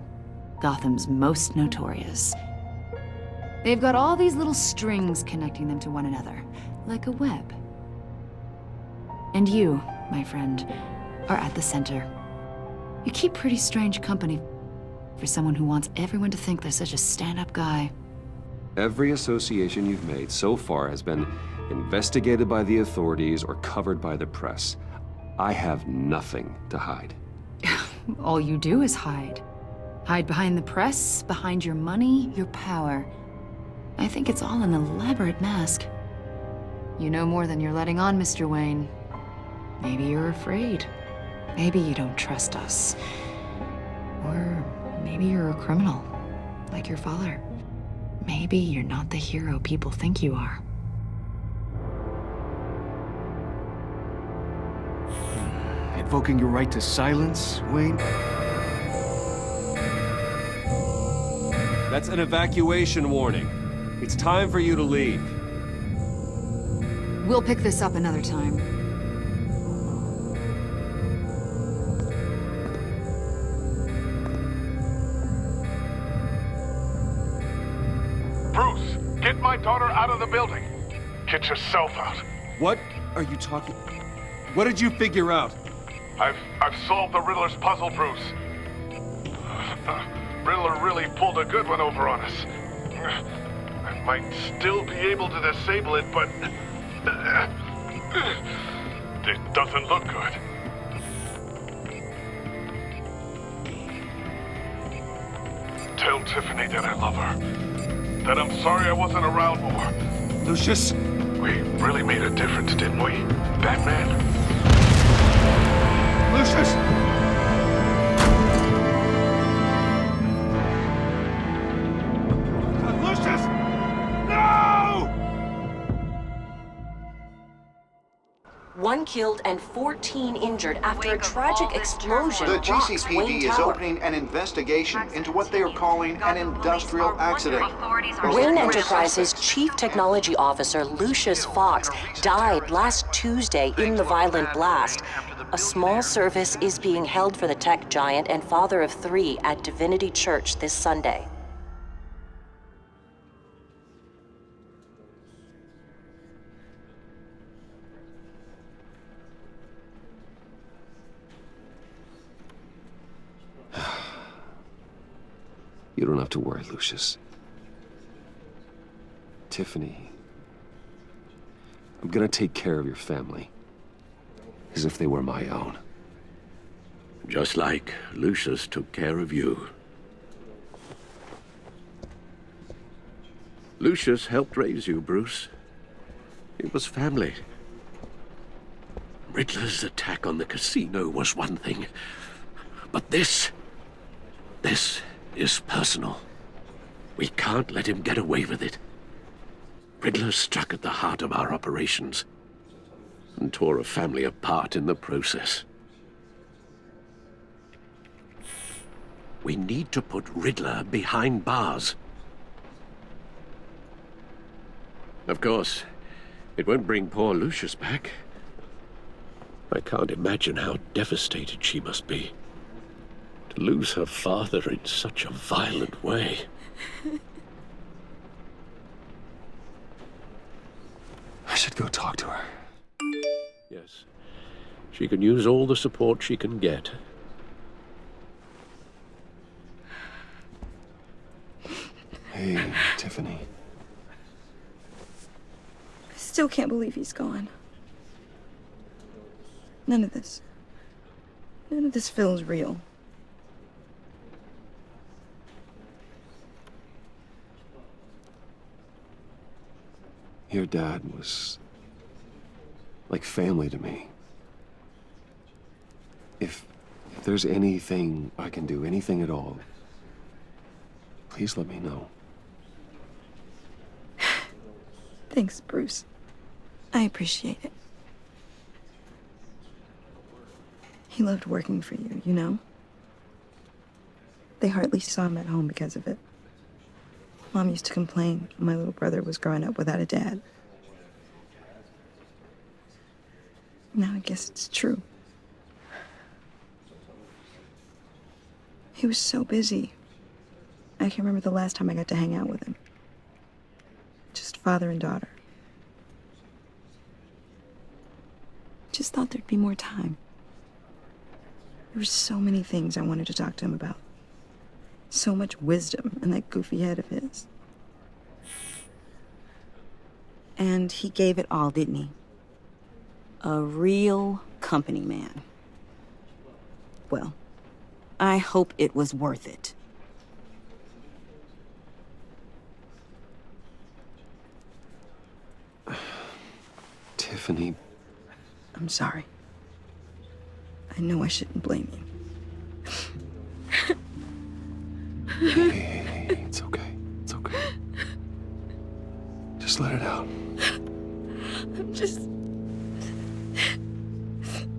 Gotham's most notorious. They've got all these little strings connecting them to one another, like a web. And you, my friend, are at the center. You keep pretty strange company for someone who wants everyone to think they're such a stand-up guy. Every association you've made so far has been investigated by the authorities or covered by the press. I have nothing to hide. All you do is hide. Hide behind the press, behind your money, your power. I think it's all an elaborate mask. You know more than you're letting on, Mr. Wayne. Maybe you're afraid. Maybe you don't trust us. Or maybe you're a criminal, like your father. Maybe you're not the hero people think you are. Invoking your right to silence, Wayne? That's an evacuation warning. It's time for you to leave. We'll pick this up another time. Bruce, get my daughter out of the building. Get yourself out. What are you talking... What did you figure out? I've solved the Riddler's puzzle, Bruce. Riddler really pulled a good one over on us. I might still be able to disable it, but... it doesn't look good. Tell Tiffany that I love her. That I'm sorry I wasn't around more. Lucius! We really made a difference, didn't we, Batman? Lucius! Lucius! No! 1 killed and 14 injured after a tragic explosion. The rocks GCPD Wayne is Tower. opening an investigation into what they are calling an industrial accident. Wayne Enterprises' Chief Technology Officer, Lucius Fox, died last Tuesday in the violent blast. A small service is being held for the tech giant and father of 3 at Divinity Church this Sunday. You don't have to worry, Lucius. Tiffany, I'm gonna take care of your family. As if they were my own. Just like Lucius took care of you. Lucius helped raise you, Bruce. It was family. Riddler's attack on the casino was one thing. But this is personal. We can't let him get away with it. Riddler struck at the heart of our operations and tore a family apart in the process. We need to put Riddler behind bars. Of course, it won't bring poor Lucius back. I can't imagine how devastated she must be. To lose her father in such a violent way. I should go talk to her. Yes. She can use all the support she can get. Hey, Tiffany. still can't believe he's gone. None of this feels real. Your dad was like family to me. If there's anything I can do, anything at all, please let me know. Thanks, Bruce. I appreciate it. He loved working for you, you know? They hardly saw him at home because of it. Mom used to complain my little brother was growing up without a dad. Now I guess it's true. He was so busy. I can't remember the last time I got to hang out with him. Just father and daughter. Just thought there'd be more time. There were so many things I wanted to talk to him about. So much wisdom in that goofy head of his. And he gave it all, didn't he? A real company man. Well, I hope it was worth it. Tiffany. I'm sorry. I know I shouldn't blame you. Hey, it's okay. It's okay. Just let it out. I'm just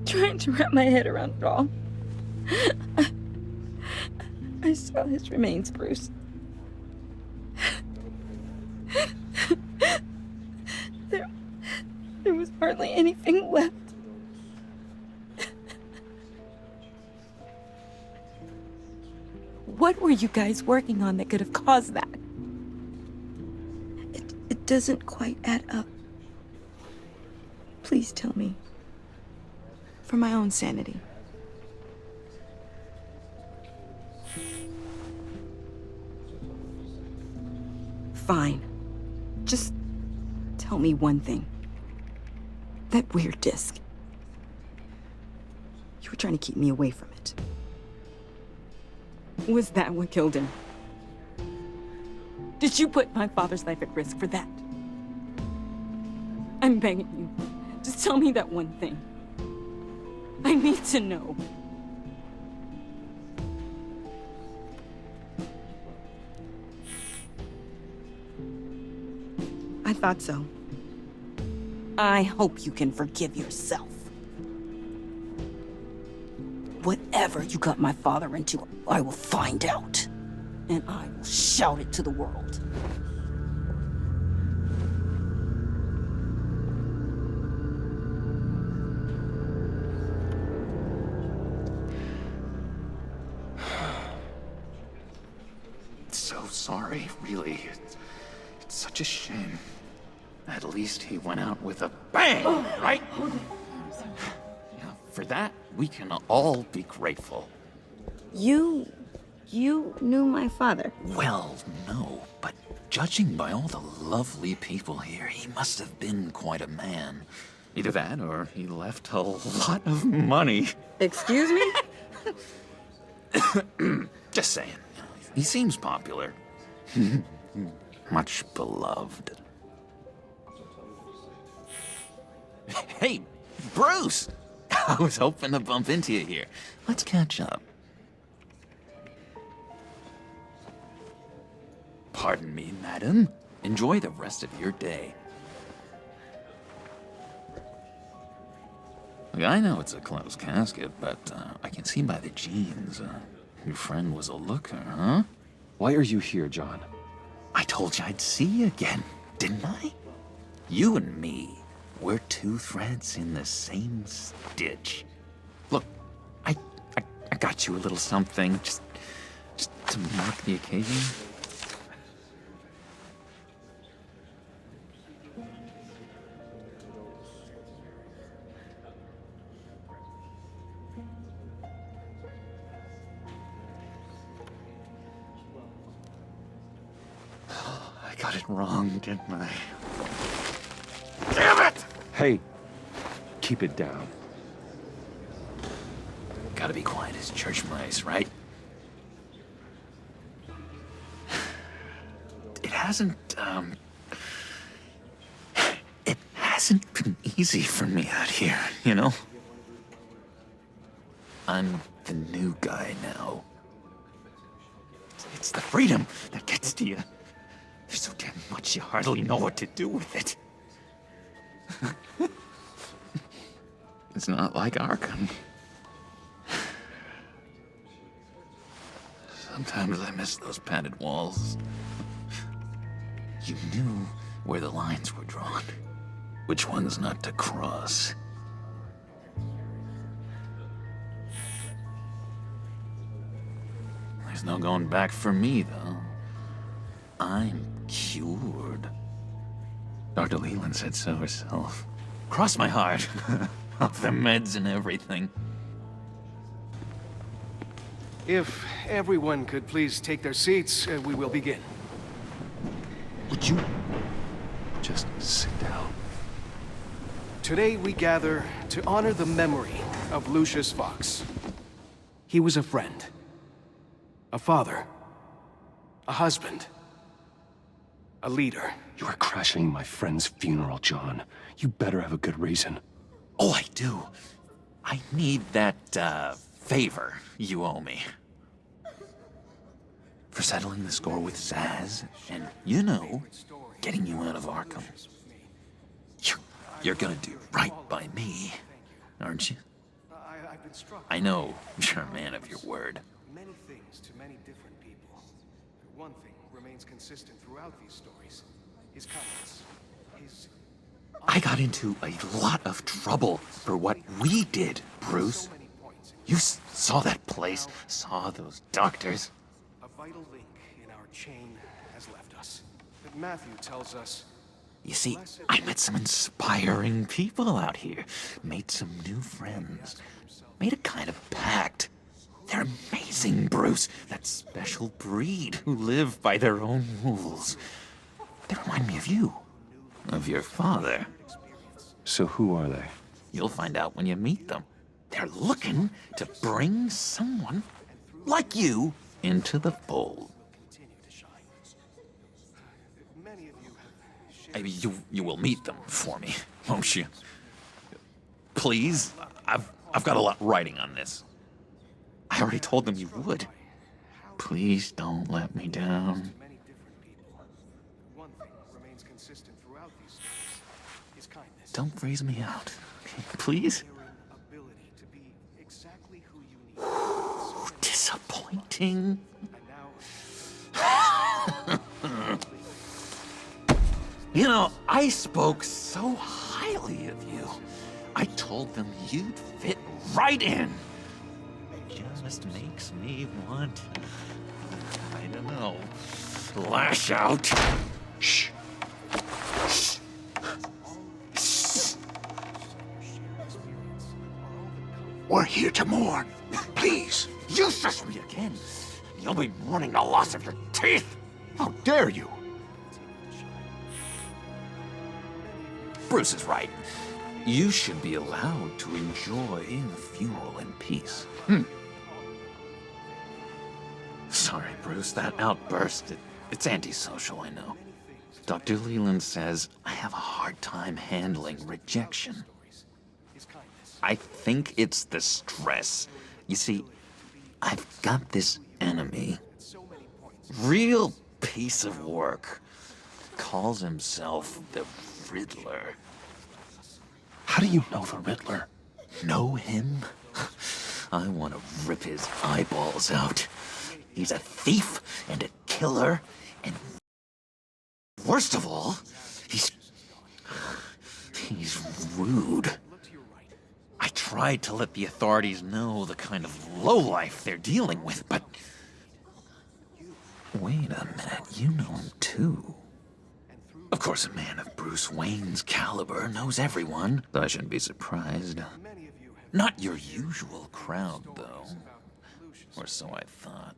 trying to wrap my head around it all. I saw his remains, Bruce. There was hardly anything left. What were you guys working on that could have caused that? It doesn't quite add up. Please tell me. For my own sanity. Fine. Just tell me one thing. That weird disc. You were trying to keep me away from it. Was that what killed him? Did you put my father's life at risk for that? I'm begging you. Just tell me that one thing. I need to know. I thought so. I hope you can forgive yourself. Whatever you got my father into, I will find out. And I will shout it to the world. So sorry, really. It's such a shame. At least he went out with a bang, right? Yeah, for that, we can all be grateful. You knew my father? Well, no, but judging by all the lovely people here, he must have been quite a man. Either that, or he left a lot of money. Excuse me? Just saying. He seems popular. Much beloved. Hey, Bruce! I was hoping to bump into you here. Let's catch up. Pardon me, madam. Enjoy the rest of your day. Look, I know it's a closed casket, but I can see by the jeans, your friend was a looker, huh? Why are you here, John? I told you I'd see you again, didn't I? You and me, we're two threads in the same stitch. Look, I got you a little something, just to mark the occasion. I got it wrong, didn't I? Damn it! Hey, keep it down. Gotta be quiet as church mice, right? It hasn't been easy for me out here, you know? I'm the new guy now. It's the freedom that gets to you. There's so damn much you hardly know what to do with it. It's not like Arkham. Sometimes I miss those padded walls. You knew where the lines were drawn, which ones not to cross. There's no going back for me, though. I'm cured. Dr. Leland said so herself. Cross my heart. Off the meds and everything. If everyone could please take their seats, we will begin. Would you just sit down? Today we gather to honor the memory of Lucius Fox. He was a friend, a father, a husband, a leader. You are crashing my friend's funeral, John. You better have a good reason. Oh, I do. I need that, favor you owe me. For settling the score with Zaz, and, you know, getting you out of Arkham. You're gonna do right by me, aren't you? I know you're a man of your word. Many things to many different people. One thing remains consistent throughout these stories. His kindness. His... I got into a lot of trouble for what we did, Bruce. You saw that place, saw those doctors. A vital link in our chain has left us. But Matthew tells us... You see, I met some inspiring people out here. Made some new friends. Made a kind of pact. They're amazing, Bruce. That special breed who live by their own rules. They remind me of you. Of your father. So who are they? You'll find out when you meet them. They're looking to bring someone like you into the fold. You will meet them for me, won't you? Please? I've got a lot writing on this. I already told them you would. Please don't let me down. Don't freeze me out, okay? Please? Disappointing. You know, I spoke so highly of you. I told them you'd fit right in. It just makes me want to, I don't know, lash out. Shh. Shh. Shh. We're here to mourn. Please. You shush me again. You'll be mourning the loss of your teeth. How dare you? Bruce is right. You should be allowed to enjoy the funeral in peace. Sorry, Bruce, that outburst, it's antisocial, I know. Dr. Leland says I have a hard time handling rejection. I think it's the stress. You see, I've got this enemy. Real piece of work. Calls himself the Riddler. How do you know the Riddler? Know him? I want to rip his eyeballs out. He's a thief and a killer, and worst of all, he's rude. I tried to let the authorities know the kind of lowlife they're dealing with, but... Wait a minute, you know him too. Of course, a man of Bruce Wayne's caliber knows everyone. I shouldn't be surprised. Not your usual crowd, though. Or so I thought.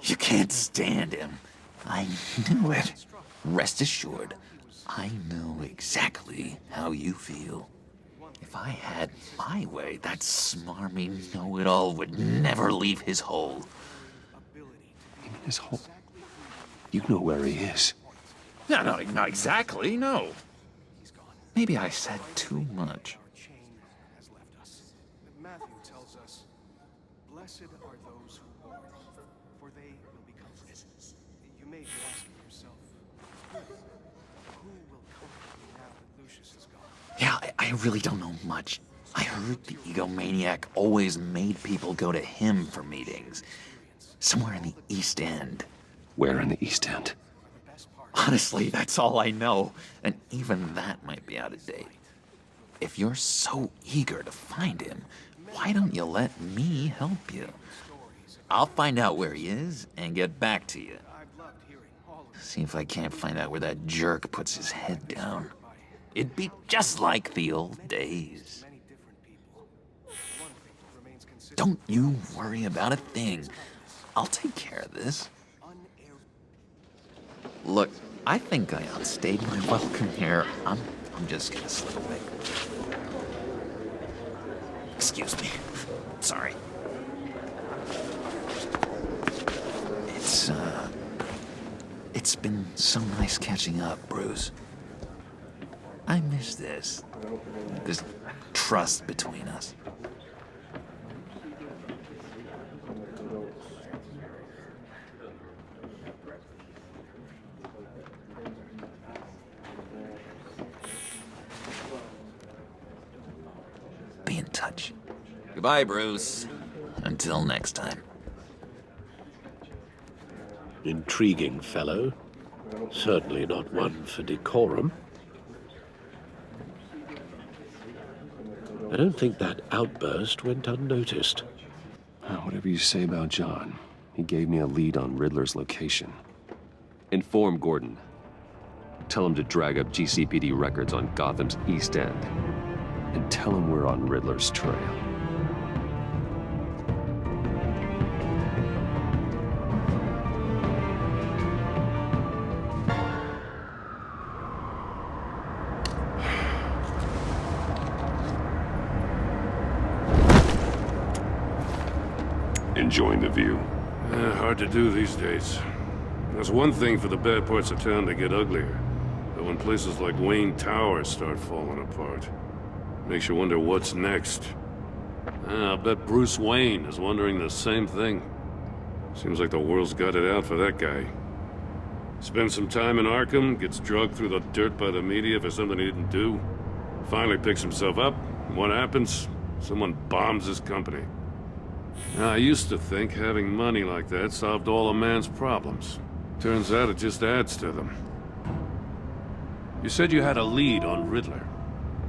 You can't stand him. I knew it. Rest assured, I know exactly how you feel. If I had my way, that smarmy know-it-all would never leave his hole. His hole? You know where he is. No, not exactly, no. Maybe I said too much. Matthew tells us, "Blessed are those who mourn, for they will be comforted." You may be asking yourself, who will comfort me now that Lucius is gone? Yeah, I really don't know much. I heard the egomaniac always made people go to him for meetings. Somewhere in the East End. Where in the East End? Honestly, that's all I know, and even that might be out of date. If you're so eager to find him, why don't you let me help you? I'll find out where he is and get back to you. See if I can't find out where that jerk puts his head down. It'd be just like the old days. Don't you worry about a thing. I'll take care of this. Look, I think I outstayed my welcome here. I'm just gonna slip away. Excuse me. Sorry. It's been so nice catching up, Bruce. I miss this trust between us. Be in touch. Goodbye, Bruce. Until next time. Intriguing fellow. Certainly not one for decorum. I don't think that outburst went unnoticed. Whatever you say about John, he gave me a lead on Riddler's location. Inform Gordon. Tell him to drag up GCPD records on Gotham's East End. And tell him we're on Riddler's trail. Enjoying the view? Hard to do these days. There's one thing for the bad parts of town to get uglier. But when places like Wayne Towers start falling apart, makes you wonder what's next. I'll bet Bruce Wayne is wondering the same thing. Seems like the world's got it out for that guy. Spends some time in Arkham, gets drugged through the dirt by the media for something he didn't do. Finally picks himself up, and what happens? Someone bombs his company. Now, I used to think having money like that solved all a man's problems. Turns out it just adds to them. You said you had a lead on Riddler.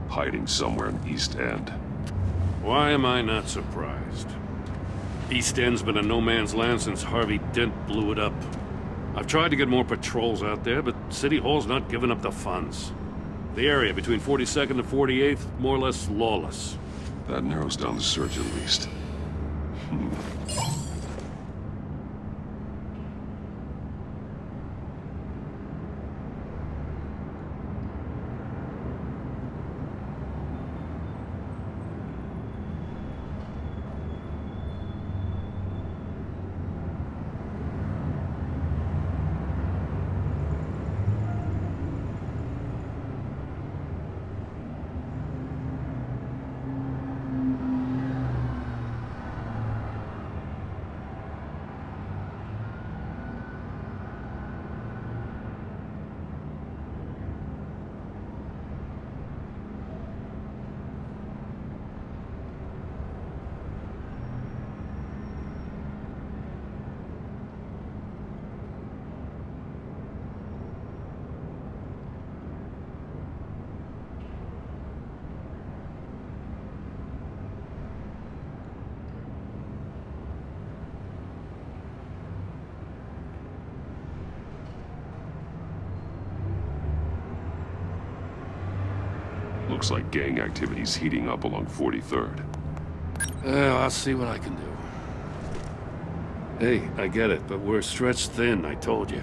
Hiding somewhere in East End. Why am I not surprised? East End's been a no-man's land since Harvey Dent blew it up. I've tried to get more patrols out there, but City Hall's not giving up the funds. The area between 42nd and 48th, more or less lawless. That narrows down the search at least. Looks like gang activity's heating up along 43rd. Well, I'll see what I can do. Hey, I get it, but we're stretched thin, I told you.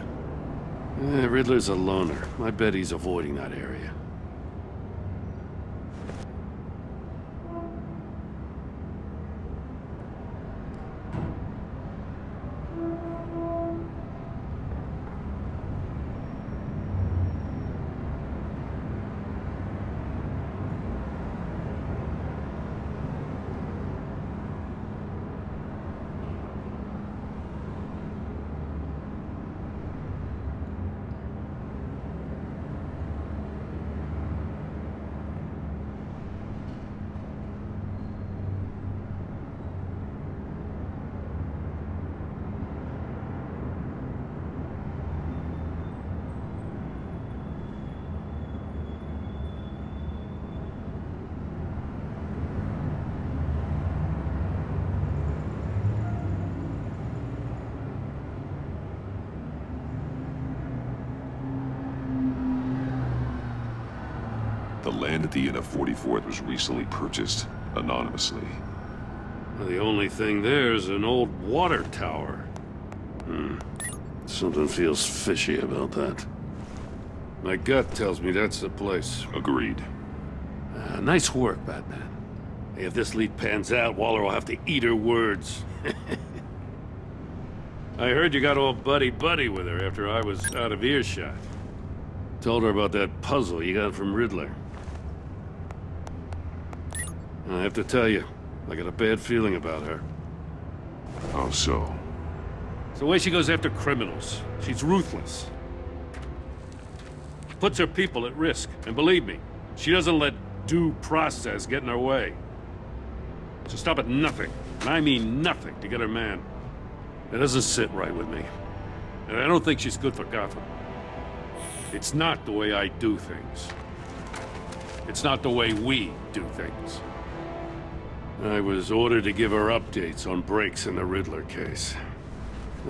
Riddler's a loner. I bet he's avoiding that area. The land at the end of 44th was recently purchased, anonymously. The only thing there is an old water tower. Something feels fishy about that. My gut tells me that's the place. Agreed. Nice work, Batman. Hey, if this lead pans out, Waller will have to eat her words. I heard you got all buddy-buddy with her after I was out of earshot. Told her about that puzzle you got from Riddler. I have to tell you, I got a bad feeling about her. How so? It's the way she goes after criminals. She's ruthless. Puts her people at risk. And believe me, she doesn't let due process get in her way. She'll stop at nothing, and I mean nothing, to get her man. It doesn't sit right with me. And I don't think she's good for Gotham. It's not the way I do things. It's not the way we do things. I was ordered to give her updates on breaks in the Riddler case.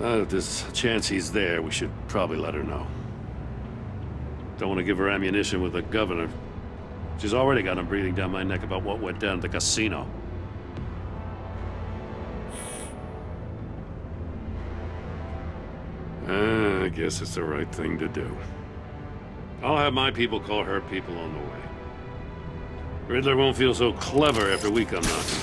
If there's a chance he's there, we should probably let her know. Don't want to give her ammunition with the governor. She's already got him breathing down my neck about what went down at the casino. I guess it's the right thing to do. I'll have my people call her people on the way. Riddler won't feel so clever after we come knocking.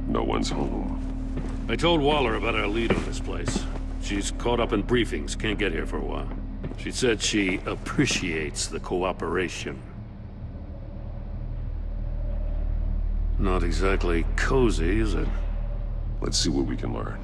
No one's home. I told Waller about our lead on this place. She's caught up in briefings, can't get here for a while. She said she appreciates the cooperation. Not exactly cozy, is it? Let's see what we can learn.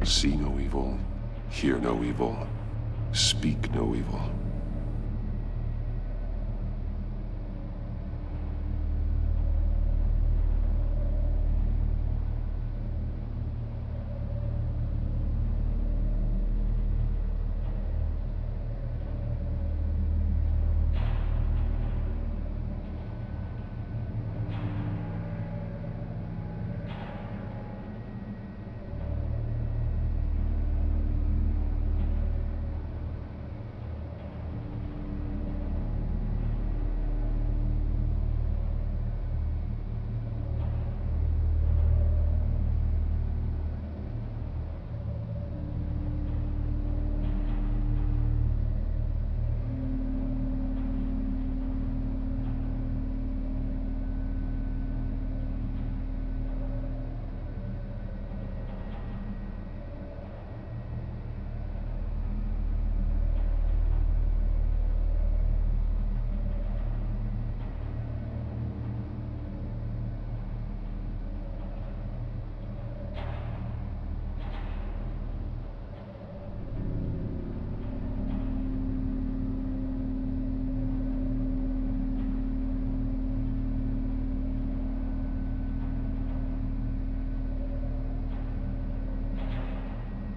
See no evil, hear no evil, speak no evil.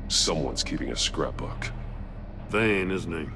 Someone's keeping a scrapbook. Vane, isn't he?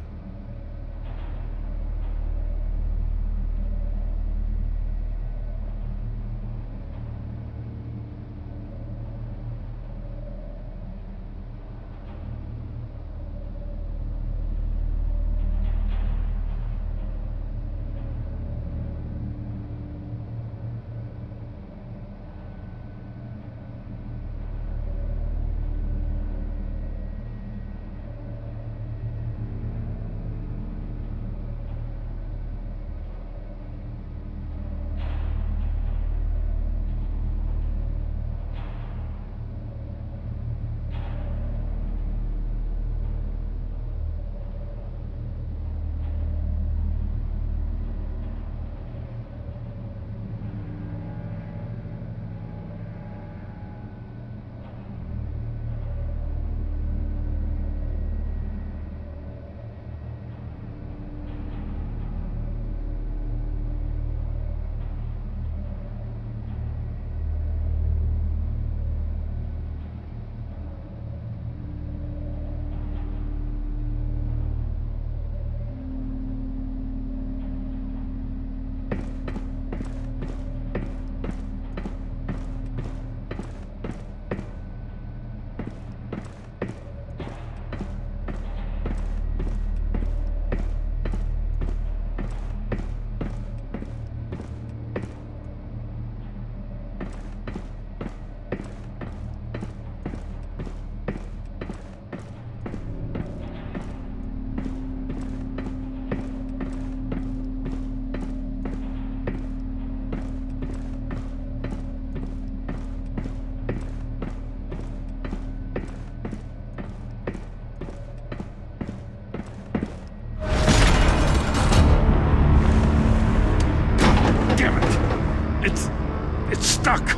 It's stuck!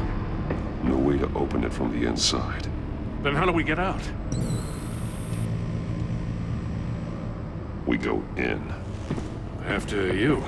No way to open it from the inside. Then how do we get out? We go in. After you.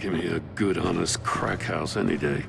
Give me a good, honest crack house any day.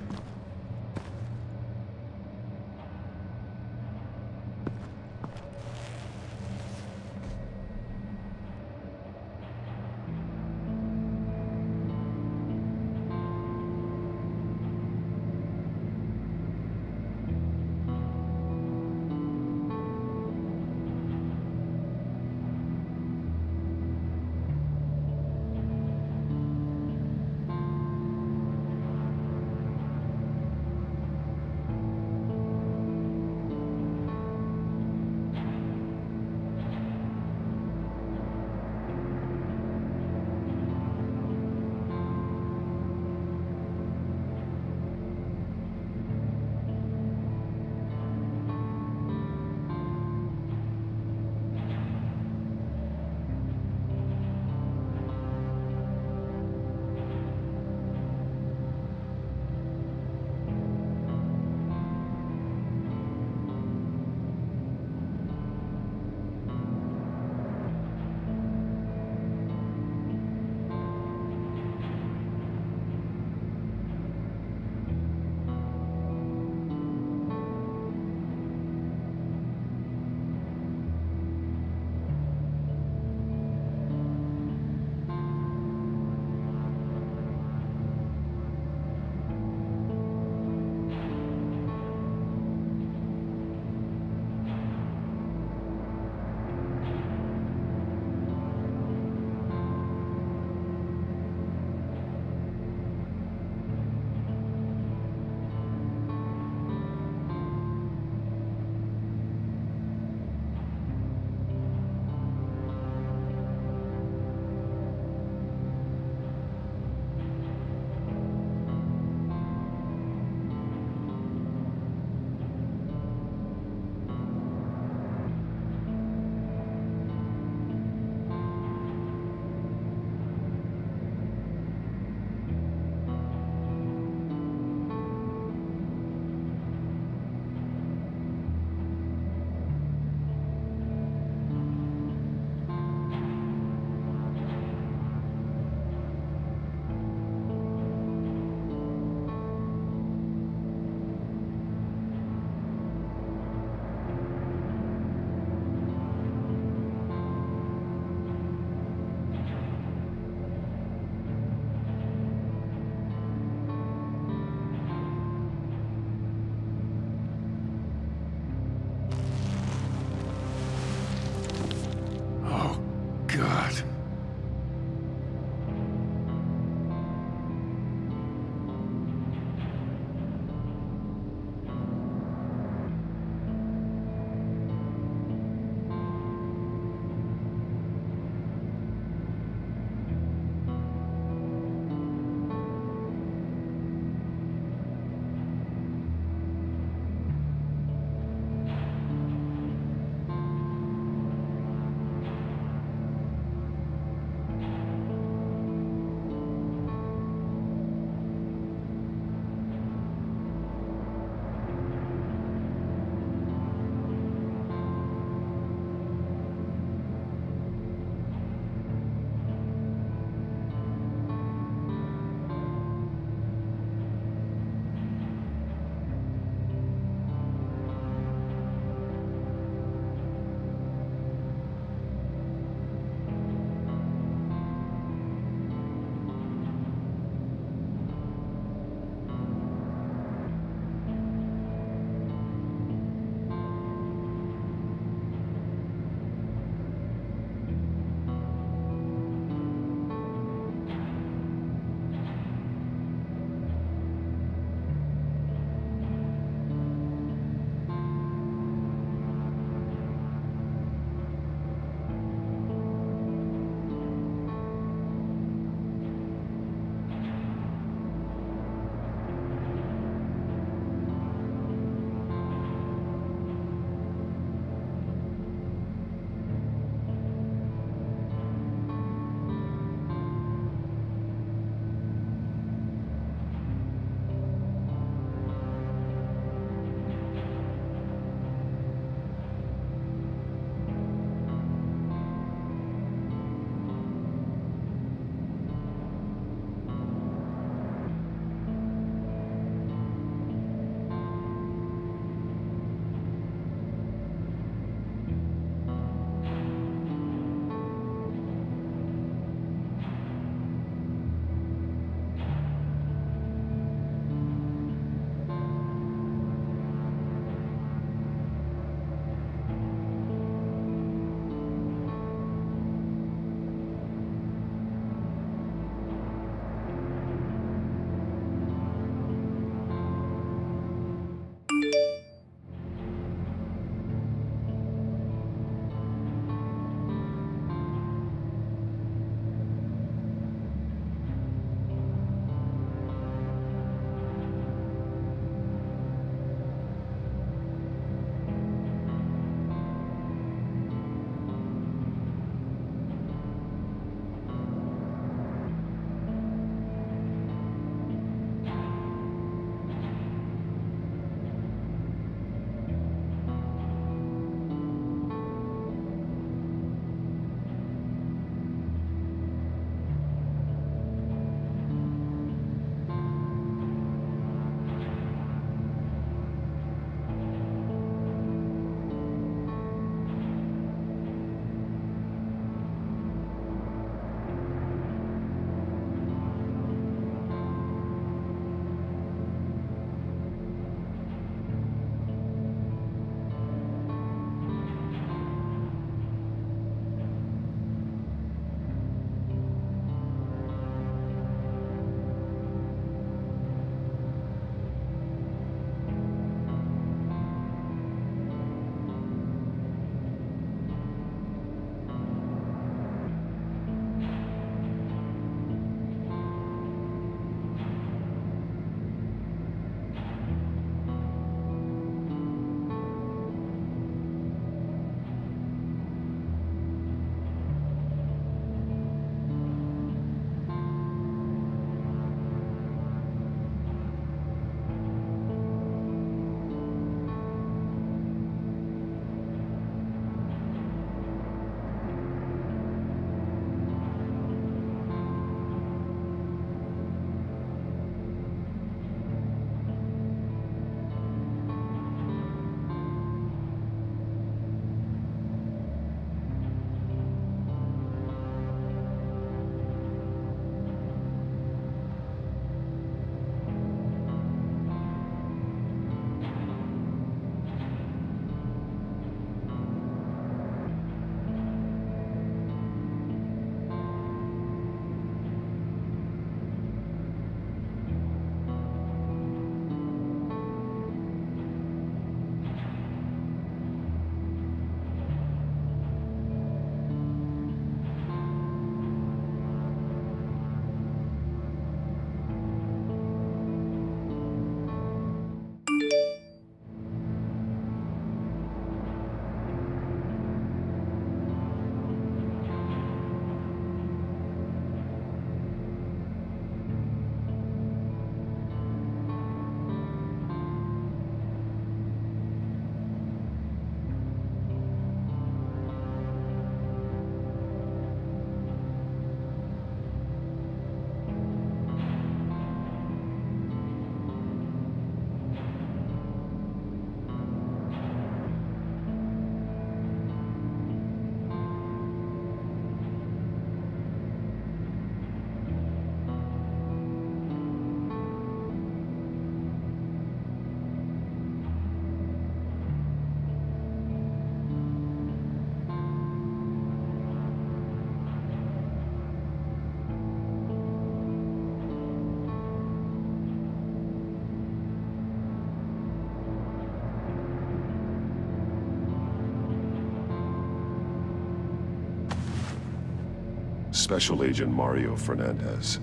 Special Agent Mario Fernandez.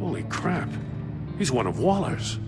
Holy crap. He's one of Waller's.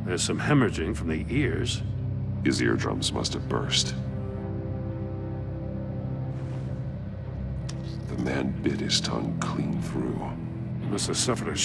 There's some hemorrhaging from the ears. His eardrums must have burst. The man bit his tongue clean through. He must have suffered a